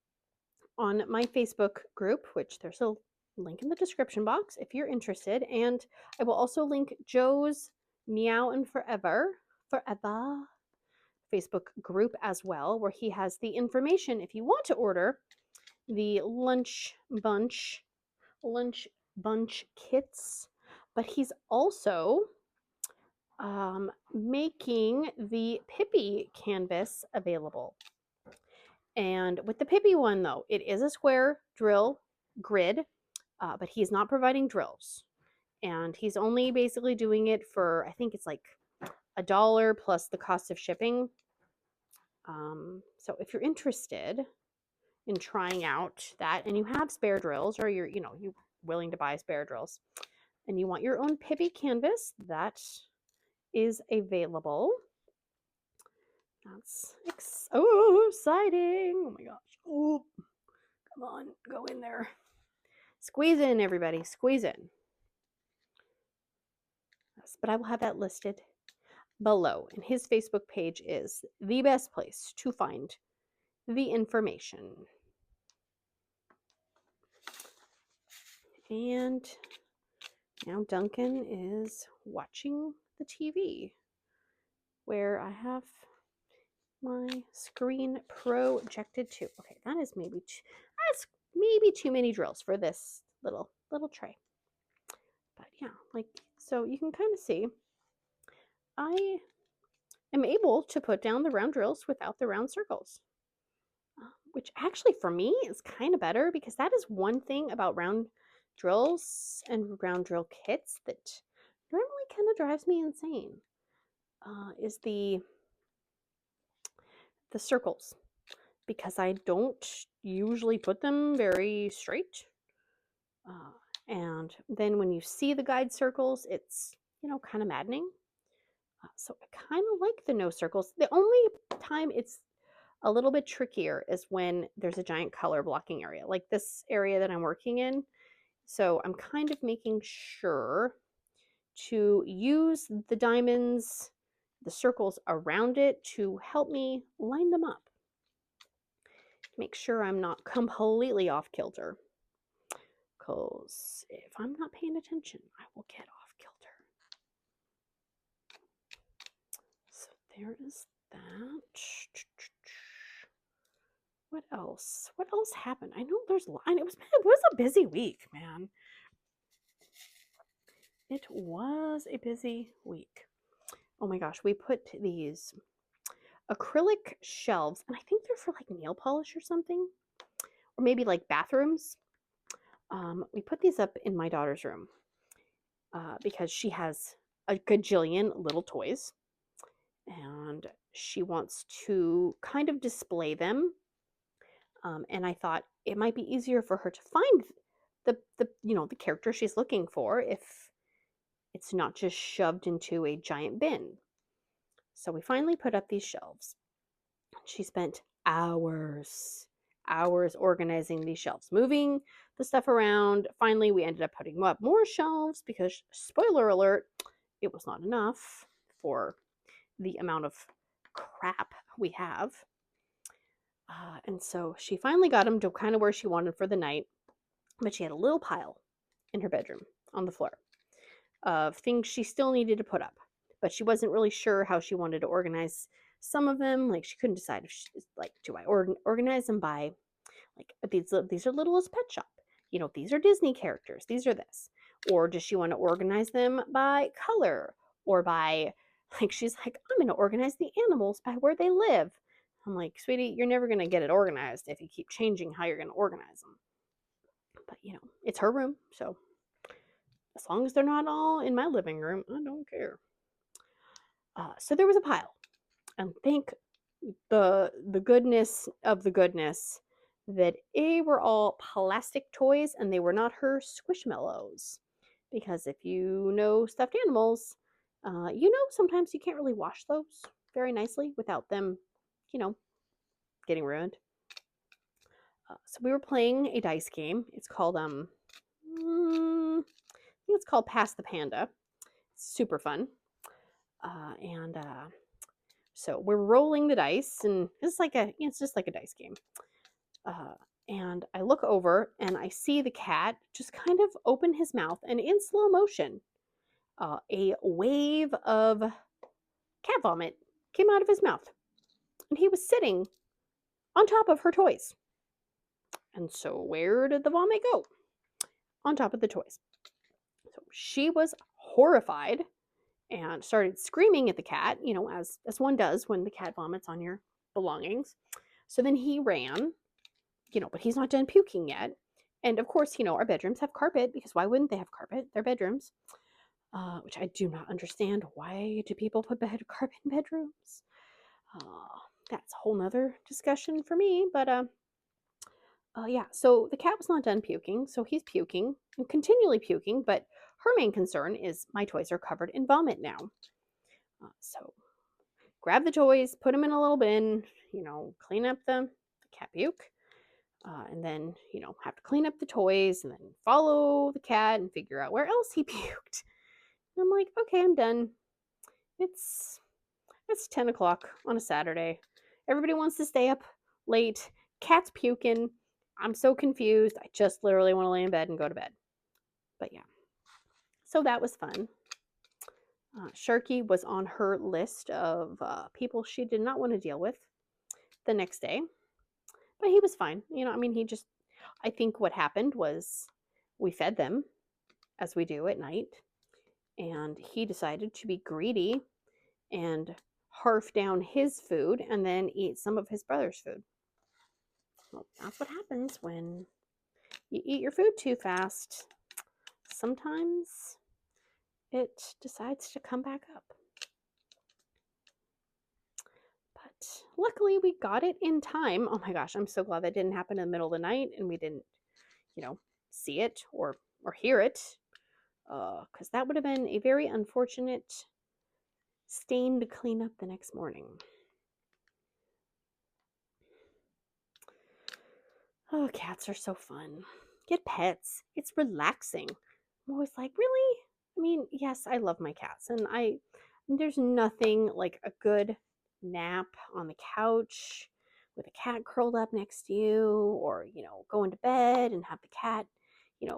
my Facebook group, which there's a link in the description box if you're interested. And I will also link Joe's Meow and Forever Facebook group as well, where he has the information if you want to order the lunch bunch kits. But he's also making the Pippy canvas available. And with the Pippy one, though, it is a square drill grid, but he's not providing drills. And he's only basically doing it for, I think it's like $1 plus the cost of shipping. So if you're interested in trying out that and you have spare drills, or you're willing to buy spare drills and you want your own Pippy canvas, that is available. That's so exciting. Oh my gosh. Oh, come on, go in there. Squeeze in, everybody. Squeeze in. Yes, but I will have that listed below. And his Facebook page is the best place to find the information. And now Duncan is watching the TV where I have my screen projected to. Okay, that is maybe too many drills for this little tray. But yeah, like, so you can kind of see I am able to put down the round drills without the round circles, which actually for me is kind of better, because that is one thing about round drills and round drill kits that normally kind of drives me insane, is the circles, because I don't usually put them very straight. And then when you see the guide circles, it's, kind of maddening. So I kind of like the no circles. The only time it's a little bit trickier is when there's a giant color blocking area, like this area that I'm working in. So I'm kind of making sure to use the diamonds, the circles around it to help me line them up. Make sure I'm not completely off kilter. Because if I'm not paying attention, I will get off kilter. So there is that. What else? What else happened? I know there's line. It was a busy week, man. It was a busy week. Oh my gosh, we put these acrylic shelves, and I think they're for like nail polish or something, or maybe like bathrooms. We put these up in my daughter's room because she has a gajillion little toys, and she wants to kind of display them. And I thought it might be easier for her to find the character she's looking for if it's not just shoved into a giant bin. So we finally put up these shelves. She spent hours organizing these shelves, moving the stuff around. Finally, we ended up putting up more shelves because, spoiler alert, it was not enough for the amount of crap we have. And so she finally got them to kind of where she wanted for the night, but she had a little pile in her bedroom on the floor of things she still needed to put up, but she wasn't really sure how she wanted to organize some of them. Like, she couldn't decide if she, like, do I organize them by, like, these are Littlest Pet Shop, these are Disney characters, these are this, or does she want to organize them by color, or by, like, she's like, I'm going to organize the animals by where they live. I'm like, sweetie, you're never going to get it organized if you keep changing how you're going to organize them. But it's her room, so as long as they're not all in my living room, I don't care. So there was a pile, and thank the goodness of the goodness that they were all plastic toys and they were not her Squishmallows. Because if you know stuffed animals, sometimes you can't really wash those very nicely without them, getting ruined. So we were playing a dice game. It's called I think it's called Pass the Panda. It's super fun. So we're rolling the dice, and it's just like a dice game. And I look over and I see the cat just kind of open his mouth, and in slow motion, a wave of cat vomit came out of his mouth, and he was sitting on top of her toys. And so where did the vomit go? On top of the toys. So she was horrified and started screaming at the cat, as one does when the cat vomits on your belongings. So then he ran, but he's not done puking yet. And of course, our bedrooms have carpet, because why wouldn't they have carpet? They're bedrooms, which I do not understand. Why do people put carpet in bedrooms? That's a whole nother discussion for me. But yeah, so the cat was not done puking, so he's puking and continually puking, but her main concern is my toys are covered in vomit now. So grab the toys, put them in a little bin, clean up the cat puke, and then, have to clean up the toys and then follow the cat and figure out where else he puked. And I'm like, okay, I'm done. It's 10 o'clock on a Saturday. Everybody wants to stay up late. Cat's puking. I'm so confused. I just literally want to lay in bed and go to bed. But yeah, so that was fun. Sharky was on her list of people she did not want to deal with the next day. But he was fine. I think what happened was we fed them, as we do at night, and he decided to be greedy and harf down his food and then eat some of his brother's food. Well, that's what happens when you eat your food too fast. Sometimes it decides to come back up. But luckily we got it in time. Oh my gosh, I'm so glad that didn't happen in the middle of the night and we didn't, see it or hear it. Because that would have been a very unfortunate stain to clean up the next morning. Oh, cats are so fun. Get pets. It's relaxing. I'm always like, really? I mean, yes, I love my cats, and there's nothing like a good nap on the couch with a cat curled up next to you, or going to bed and have the cat,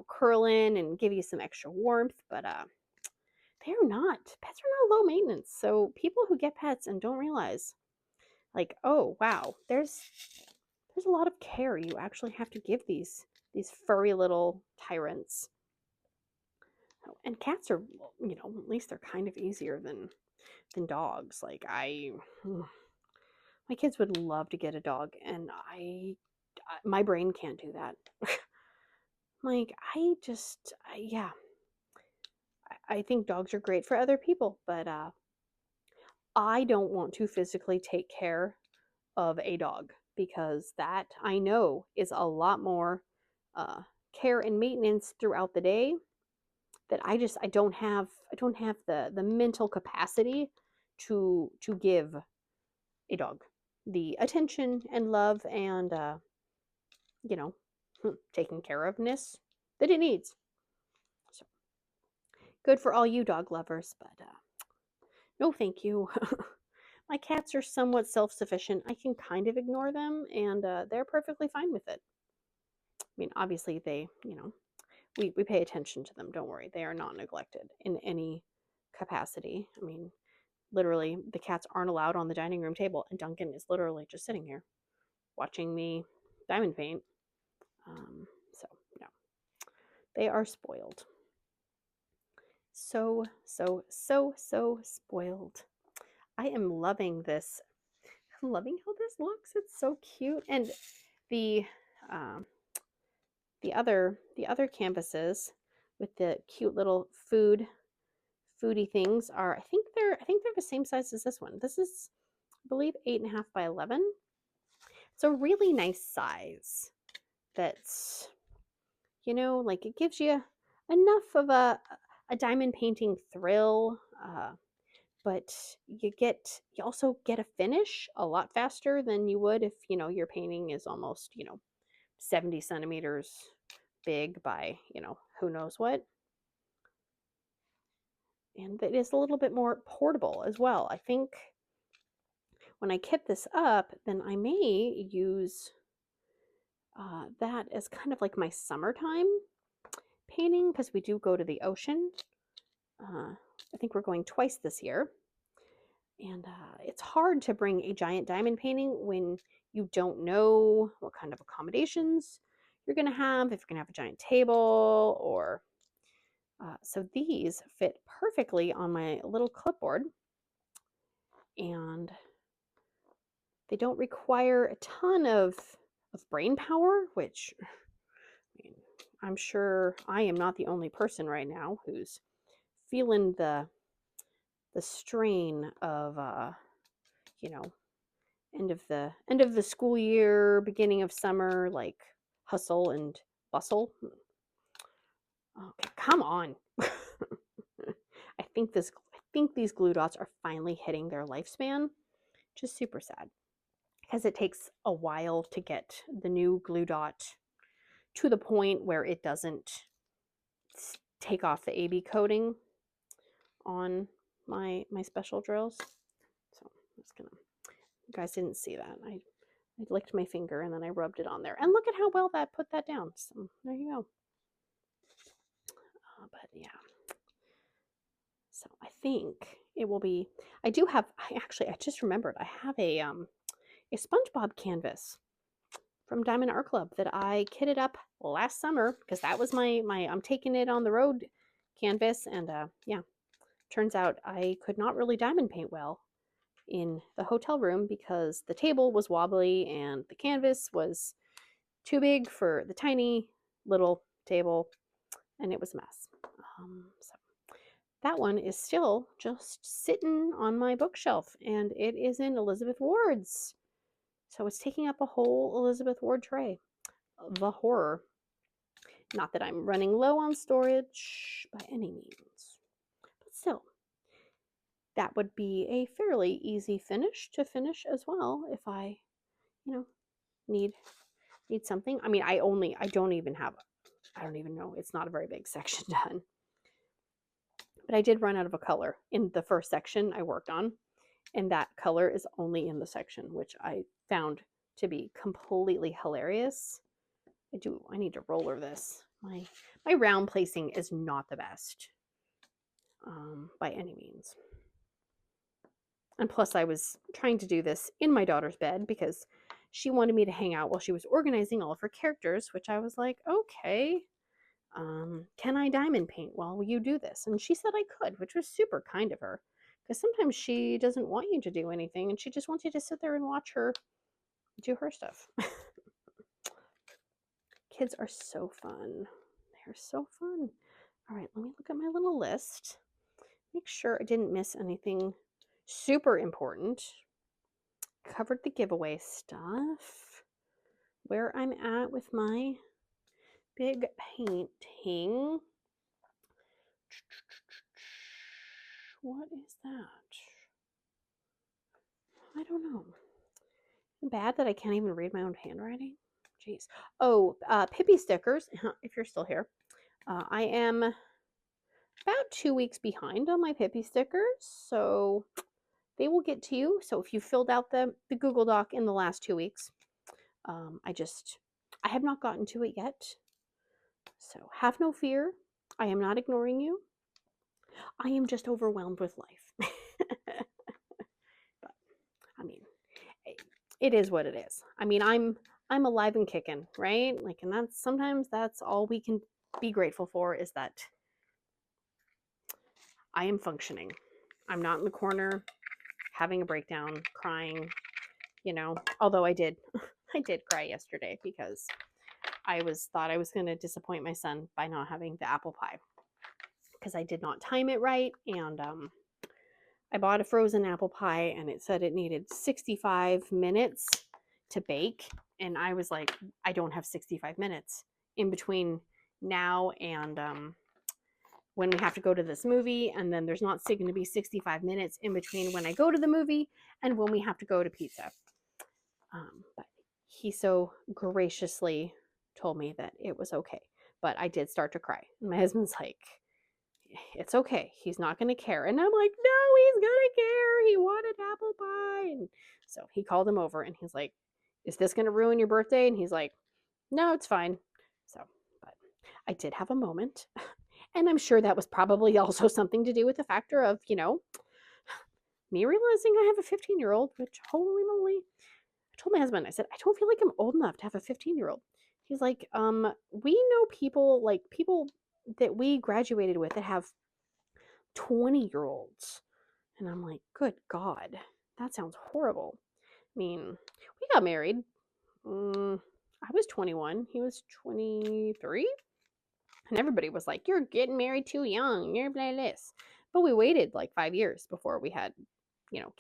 curl in and give you some extra warmth. But they're not. Pets are not low maintenance. So people who get pets and don't realize, like, oh wow, there's a lot of care you actually have to give these furry little tyrants. And cats are, at least they're kind of easier than dogs. Like my kids would love to get a dog, and my brain can't do that. Like yeah, I think dogs are great for other people, but I don't want to physically take care of a dog, because that I know is a lot more care and maintenance throughout the day that I don't have the mental capacity to give a dog the attention and love and you know taking care ofness that it needs. So good for all you dog lovers, but no thank you. My cats are somewhat self-sufficient. I can kind of ignore them, and they're perfectly fine with it. I mean, obviously they, we pay attention to them. Don't worry. They are not neglected in any capacity. I mean, literally, the cats aren't allowed on the dining room table, and Duncan is literally just sitting here watching me diamond paint. So, no. They are spoiled. So spoiled. I am loving this. Loving how this looks. It's so cute. And the other canvases with the cute little foodie things are, I think they're the same size as this one. This is, I believe, 8.5 by 11. It's a really nice size that's, like it gives you enough of a diamond painting thrill, but you also get a finish a lot faster than you would if, your painting is almost, 70 centimeters big by, who knows what. And it is a little bit more portable as well. I think when I kit this up, then I may use that as kind of like my summertime painting, because we do go to the ocean. I think we're going twice this year. And it's hard to bring a giant diamond painting when you don't know what kind of accommodations you're going to have, if you're going to have a giant table, or so these fit perfectly on my little clipboard, and they don't require a ton of brain power, which, I mean, I'm sure I am not the only person right now who's feeling the strain of end of the school year, beginning of summer, like hustle and bustle. Okay, come on. I think these glue dots are finally hitting their lifespan, which is super sad, because it takes a while to get the new glue dot to the point where it doesn't take off the AB coating on my special drills. So I'm just gonna, you guys didn't see that. I licked my finger and then I rubbed it on there, and look at how well that put that down. So there you go. But yeah, so I think it will be. I just remembered I have a SpongeBob canvas from Diamond Art Club that I kitted up last summer, because that was my I'm taking it on the road canvas. And yeah, turns out I could not really diamond paint well in the hotel room because the table was wobbly and the canvas was too big for the tiny little table, and it was a mess. So that one is still just sitting on my bookshelf, and it is in Elizabeth Ward's. So it's taking up a whole Elizabeth Ward tray. The horror. Not that I'm running low on storage by any means, but still, that would be a fairly easy finish to finish as well if I, you know, need something. I mean, I don't even know, it's not a very big section done. But I did run out of a color in the first section I worked on, and that color is only in the section, which I found to be completely hilarious. I need to roller this. My round placing is not the best by any means. And plus I was trying to do this in my daughter's bed because she wanted me to hang out while she was organizing all of her characters, which I was like, okay, can I diamond paint while you do this? And she said I could, which was super kind of her, because sometimes she doesn't want you to do anything and she just wants you to sit there and watch her do her stuff. Kids are so fun. They're so fun. All right, let me look at my little list. Make sure I didn't miss anything super important. Covered the giveaway stuff. Where I'm at with my big painting. What is that? I don't know. Bad that I can't even read my own handwriting. Jeez. Oh, Pippy stickers, if you're still here. I am about 2 weeks behind on my Pippy stickers, so they will get to you. So if you filled out the Google Doc in the last 2 weeks, I have not gotten to it yet. So have no fear. I am not ignoring you. I am just overwhelmed with life. But I mean, it is what it is. I mean, I'm alive and kicking, right? Like, and sometimes that's all we can be grateful for, is that I am functioning. I'm not in the corner having a breakdown, crying, although I did cry yesterday because I thought I was going to disappoint my son by not having the apple pie, because I did not time it right. And I bought a frozen apple pie and it said it needed 65 minutes to bake. And I was like, I don't have 65 minutes in between now and when we have to go to this movie. And then there's not going to be 65 minutes in between when I go to the movie and when we have to go to pizza. But he so graciously told me that it was okay. But I did start to cry. And my husband's like, it's okay. He's not going to care. And I'm like, no, he's going to care. He wanted apple pie. And so he called him over and he's like, is this going to ruin your birthday? And he's like, no, it's fine. So, but I did have a moment. And I'm sure that was probably also something to do with the factor of, me realizing I have a 15-year-old, which holy moly. I told my husband, I said, I don't feel like I'm old enough to have a 15-year-old. He's like, we know people that we graduated with that have 20-year-olds. And I'm like, good God, that sounds horrible. I mean, we got married. I was 21. He was 23. And everybody was like, you're getting married too young. You're blah, blah. But we waited like 5 years before we had,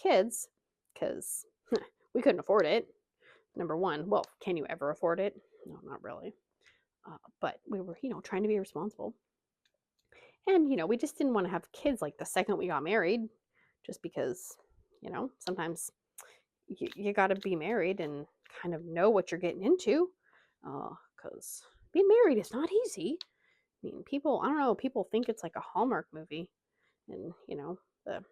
kids, because we couldn't afford it. Number one, well, can you ever afford it? No, not really. But we were, trying to be responsible. And, we just didn't want to have kids like the second we got married, just because, sometimes you got to be married and kind of know what you're getting into, because being married is not easy. I mean, I don't know, people think it's like a Hallmark movie, and, the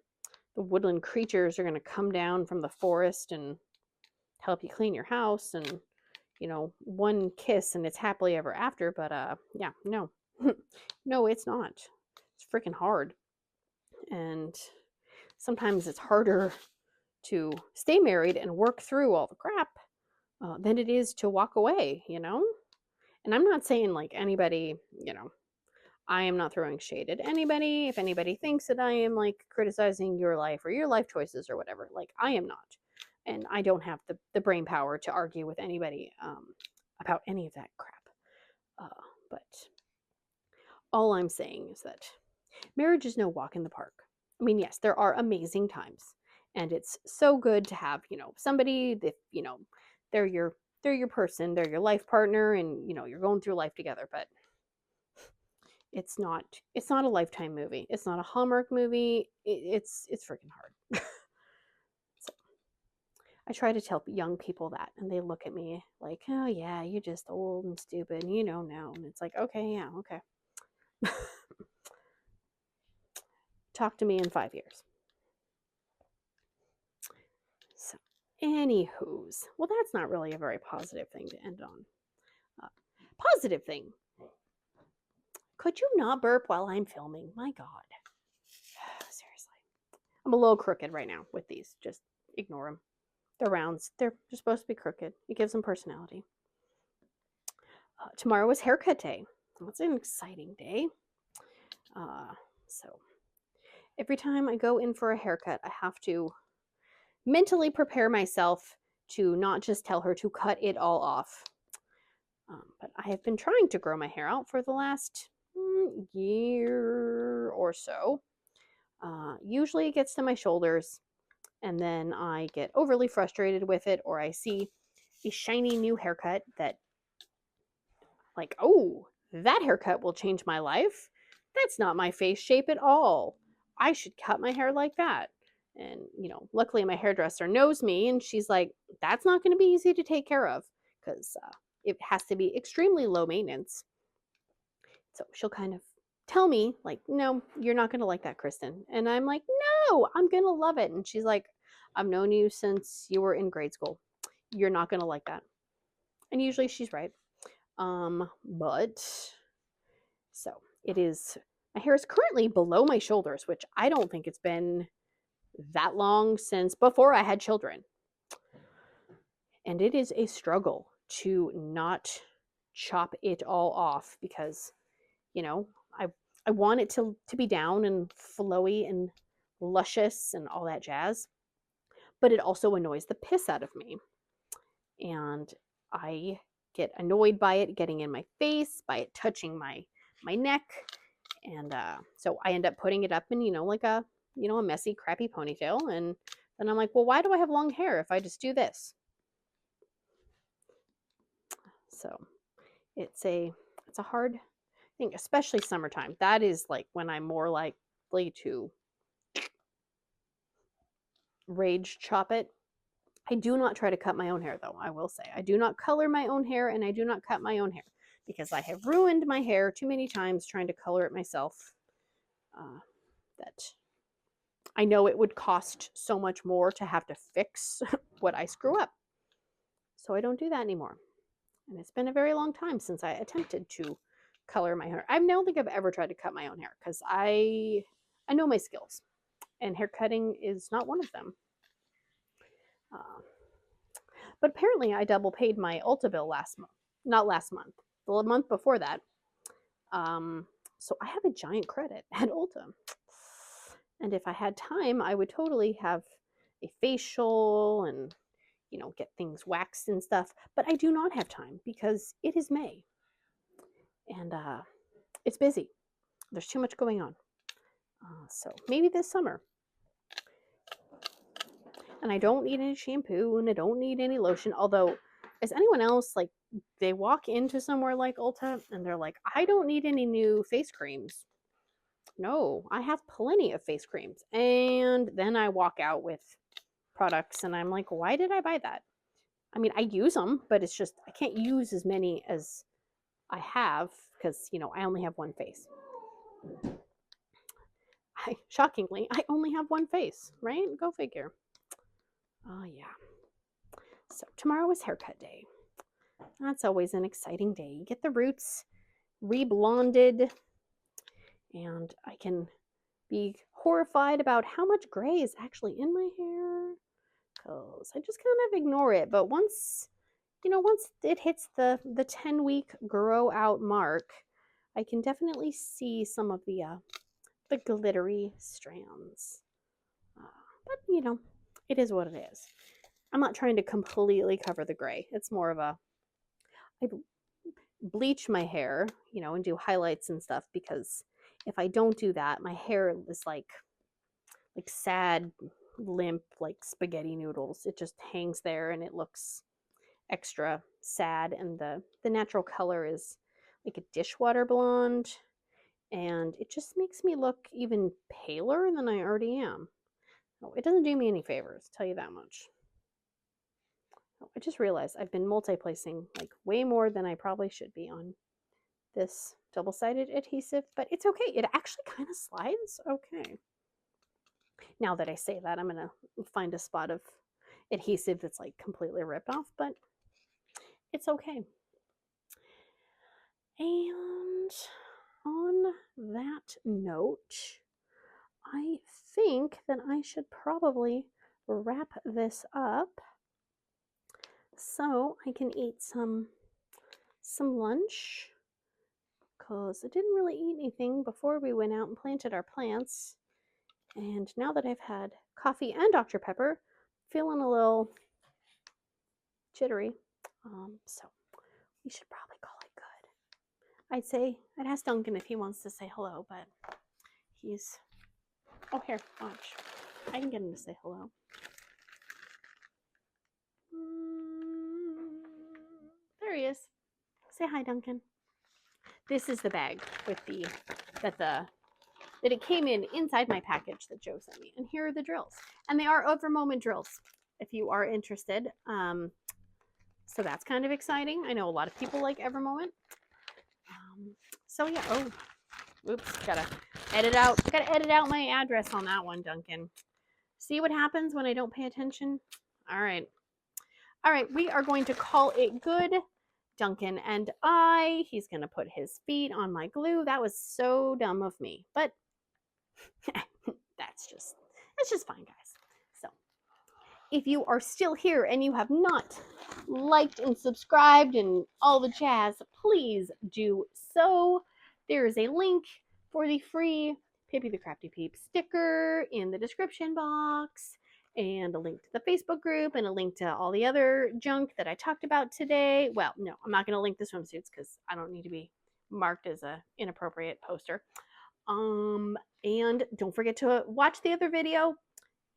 woodland creatures are going to come down from the forest and help you clean your house, and, one kiss and it's happily ever after. But, yeah, no, no, it's not. It's freaking hard. And sometimes it's harder to stay married and work through all the crap than it is to walk away, And I'm not saying like anybody, I am not throwing shade at anybody. If anybody thinks that I am like criticizing your life or your life choices or whatever, like I am not. And I don't have the brain power to argue with anybody about any of that crap. But all I'm saying is that marriage is no walk in the park. I mean, yes, there are amazing times, and it's so good to have, somebody that, they're your person, they're your life partner, and, you're going through life together. But, it's not a Lifetime movie. It's not a Hallmark movie. It's freaking hard. So I try to tell young people that, and they look at me like, oh yeah, you're just old and stupid, and you know now. And it's like, okay, yeah, okay. Talk to me in 5 years. So, anywho's, well, that's not really a very positive thing to end on. Positive thing. Could you not burp while I'm filming? My God. Seriously. I'm a little crooked right now with these. Just ignore them. They're rounds. They're supposed to be crooked. It gives them personality. Tomorrow is haircut day. It's an exciting day. So every time I go in for a haircut, I have to mentally prepare myself to not just tell her to cut it all off. But I have been trying to grow my hair out for the last year or so. Usually it gets to my shoulders, and then I get overly frustrated with it, or I see a shiny new haircut that, like, oh, that haircut will change my life. That's not my face shape at all. I should cut my hair like that. And, you know, luckily my hairdresser knows me, and she's like, that's not going to be easy to take care of, because it has to be extremely low maintenance. So she'll kind of tell me, like, no, you're not going to like that, Kristen. And I'm like, no, I'm going to love it. And she's like, I've known you since you were in grade school. You're not going to like that. And usually she's right. But so it is, my hair is currently below my shoulders, which I don't think it's been that long since before I had children. And it is a struggle to not chop it all off, because, you know, I want it to be down and flowy and luscious and all that jazz, but it also annoys the piss out of me. And I get annoyed by it getting in my face, by it touching my neck. And so I end up putting it up in, you know, like a messy, crappy ponytail. And then I'm like, well, why do I have long hair if I just do this? So it's a hard thing, especially summertime. That is like when I'm more likely to rage chop it. I do not try to cut my own hair, though. I will say I do not color my own hair, and I do not cut my own hair, because I have ruined my hair too many times trying to color it myself. That I know it would cost so much more to have to fix what I screw up. So I don't do that anymore. And it's been a very long time since I attempted to color my hair. I don't think I've ever tried to cut my own hair, because I know my skills, and hair cutting is not one of them. But apparently I double paid my Ulta bill not last month, the month before that. So I have a giant credit at Ulta. And if I had time, I would totally have a facial and, you know, get things waxed and stuff. But I do not have time, because it is May. And it's busy. There's too much going on. So maybe this summer. And I don't need any shampoo, and I don't need any lotion. Although, is anyone else, like, they walk into somewhere like Ulta and they're like, I don't need any new face creams. No, I have plenty of face creams. And then I walk out with products and I'm like, why did I buy that? I mean, I use them, but it's just, I can't use as many as I have, because, you know, I only have one face. Shockingly, I only have one face, right? Go figure. Oh, yeah. So tomorrow is haircut day. That's always an exciting day. You get the roots reblonded, and I can be horrified about how much gray is actually in my hair, because I just kind of ignore it. But once it hits the 10-week grow out mark, I can definitely see some of the glittery strands. But, you know, it is what it is. I'm not trying to completely cover the gray. It's more of I bleach my hair, you know, and do highlights and stuff, because if I don't do that, my hair is like sad, limp, like spaghetti noodles. It just hangs there and it looks extra sad. And the natural color is like a dishwater blonde. and it just makes me look even paler than I already am. Oh, it doesn't do me any favors, tell you that much. Oh, I just realized I've been multi-placing like way more than I probably should be on this double-sided adhesive, but it's okay. It actually kind of slides okay. Now that I say that, I'm gonna find a spot of adhesive that's like completely ripped off, but it's okay. And on that note, I think that I should probably wrap this up so I can eat some lunch, because I didn't really eat anything before we went out and planted our plants. And now that I've had coffee and Dr. Pepper, feeling a little jittery. So we should probably call it good. I'd say I'd ask Duncan if he wants to say hello, but he's... Oh, here, watch. I can get him to say hello. There he is. Say hi, Duncan. This is the bag with that it came in inside my package that Joe sent me. And here are the drills. And they are Evermoment drills, if you are interested. So that's kind of exciting. I know a lot of people like Evermoment. So yeah, oh, oops, gotta edit out my address on that one, Duncan. See what happens when I don't pay attention? All right, we are going to call it good. Duncan and he's gonna put his feet on my glue. That was so dumb of me, but that's just fine, guys. So if you are still here and you have not liked and subscribed and all the jazz, please do so. There is a link for the free Pippy the Crafty Peep sticker in the description box, and a link to the Facebook group, and a link to all the other junk that I talked about today. Well, no, I'm not going to link the swimsuits because I don't need to be marked as an inappropriate poster. And don't forget to watch the other video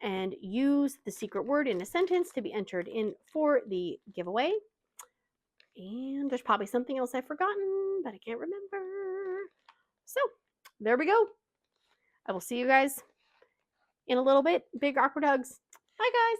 and use the secret word in a sentence to be entered in for the giveaway. And there's probably something else I've forgotten, but I can't remember. So there we go. I will see you guys in a little bit. Big awkward hugs. Bye, guys.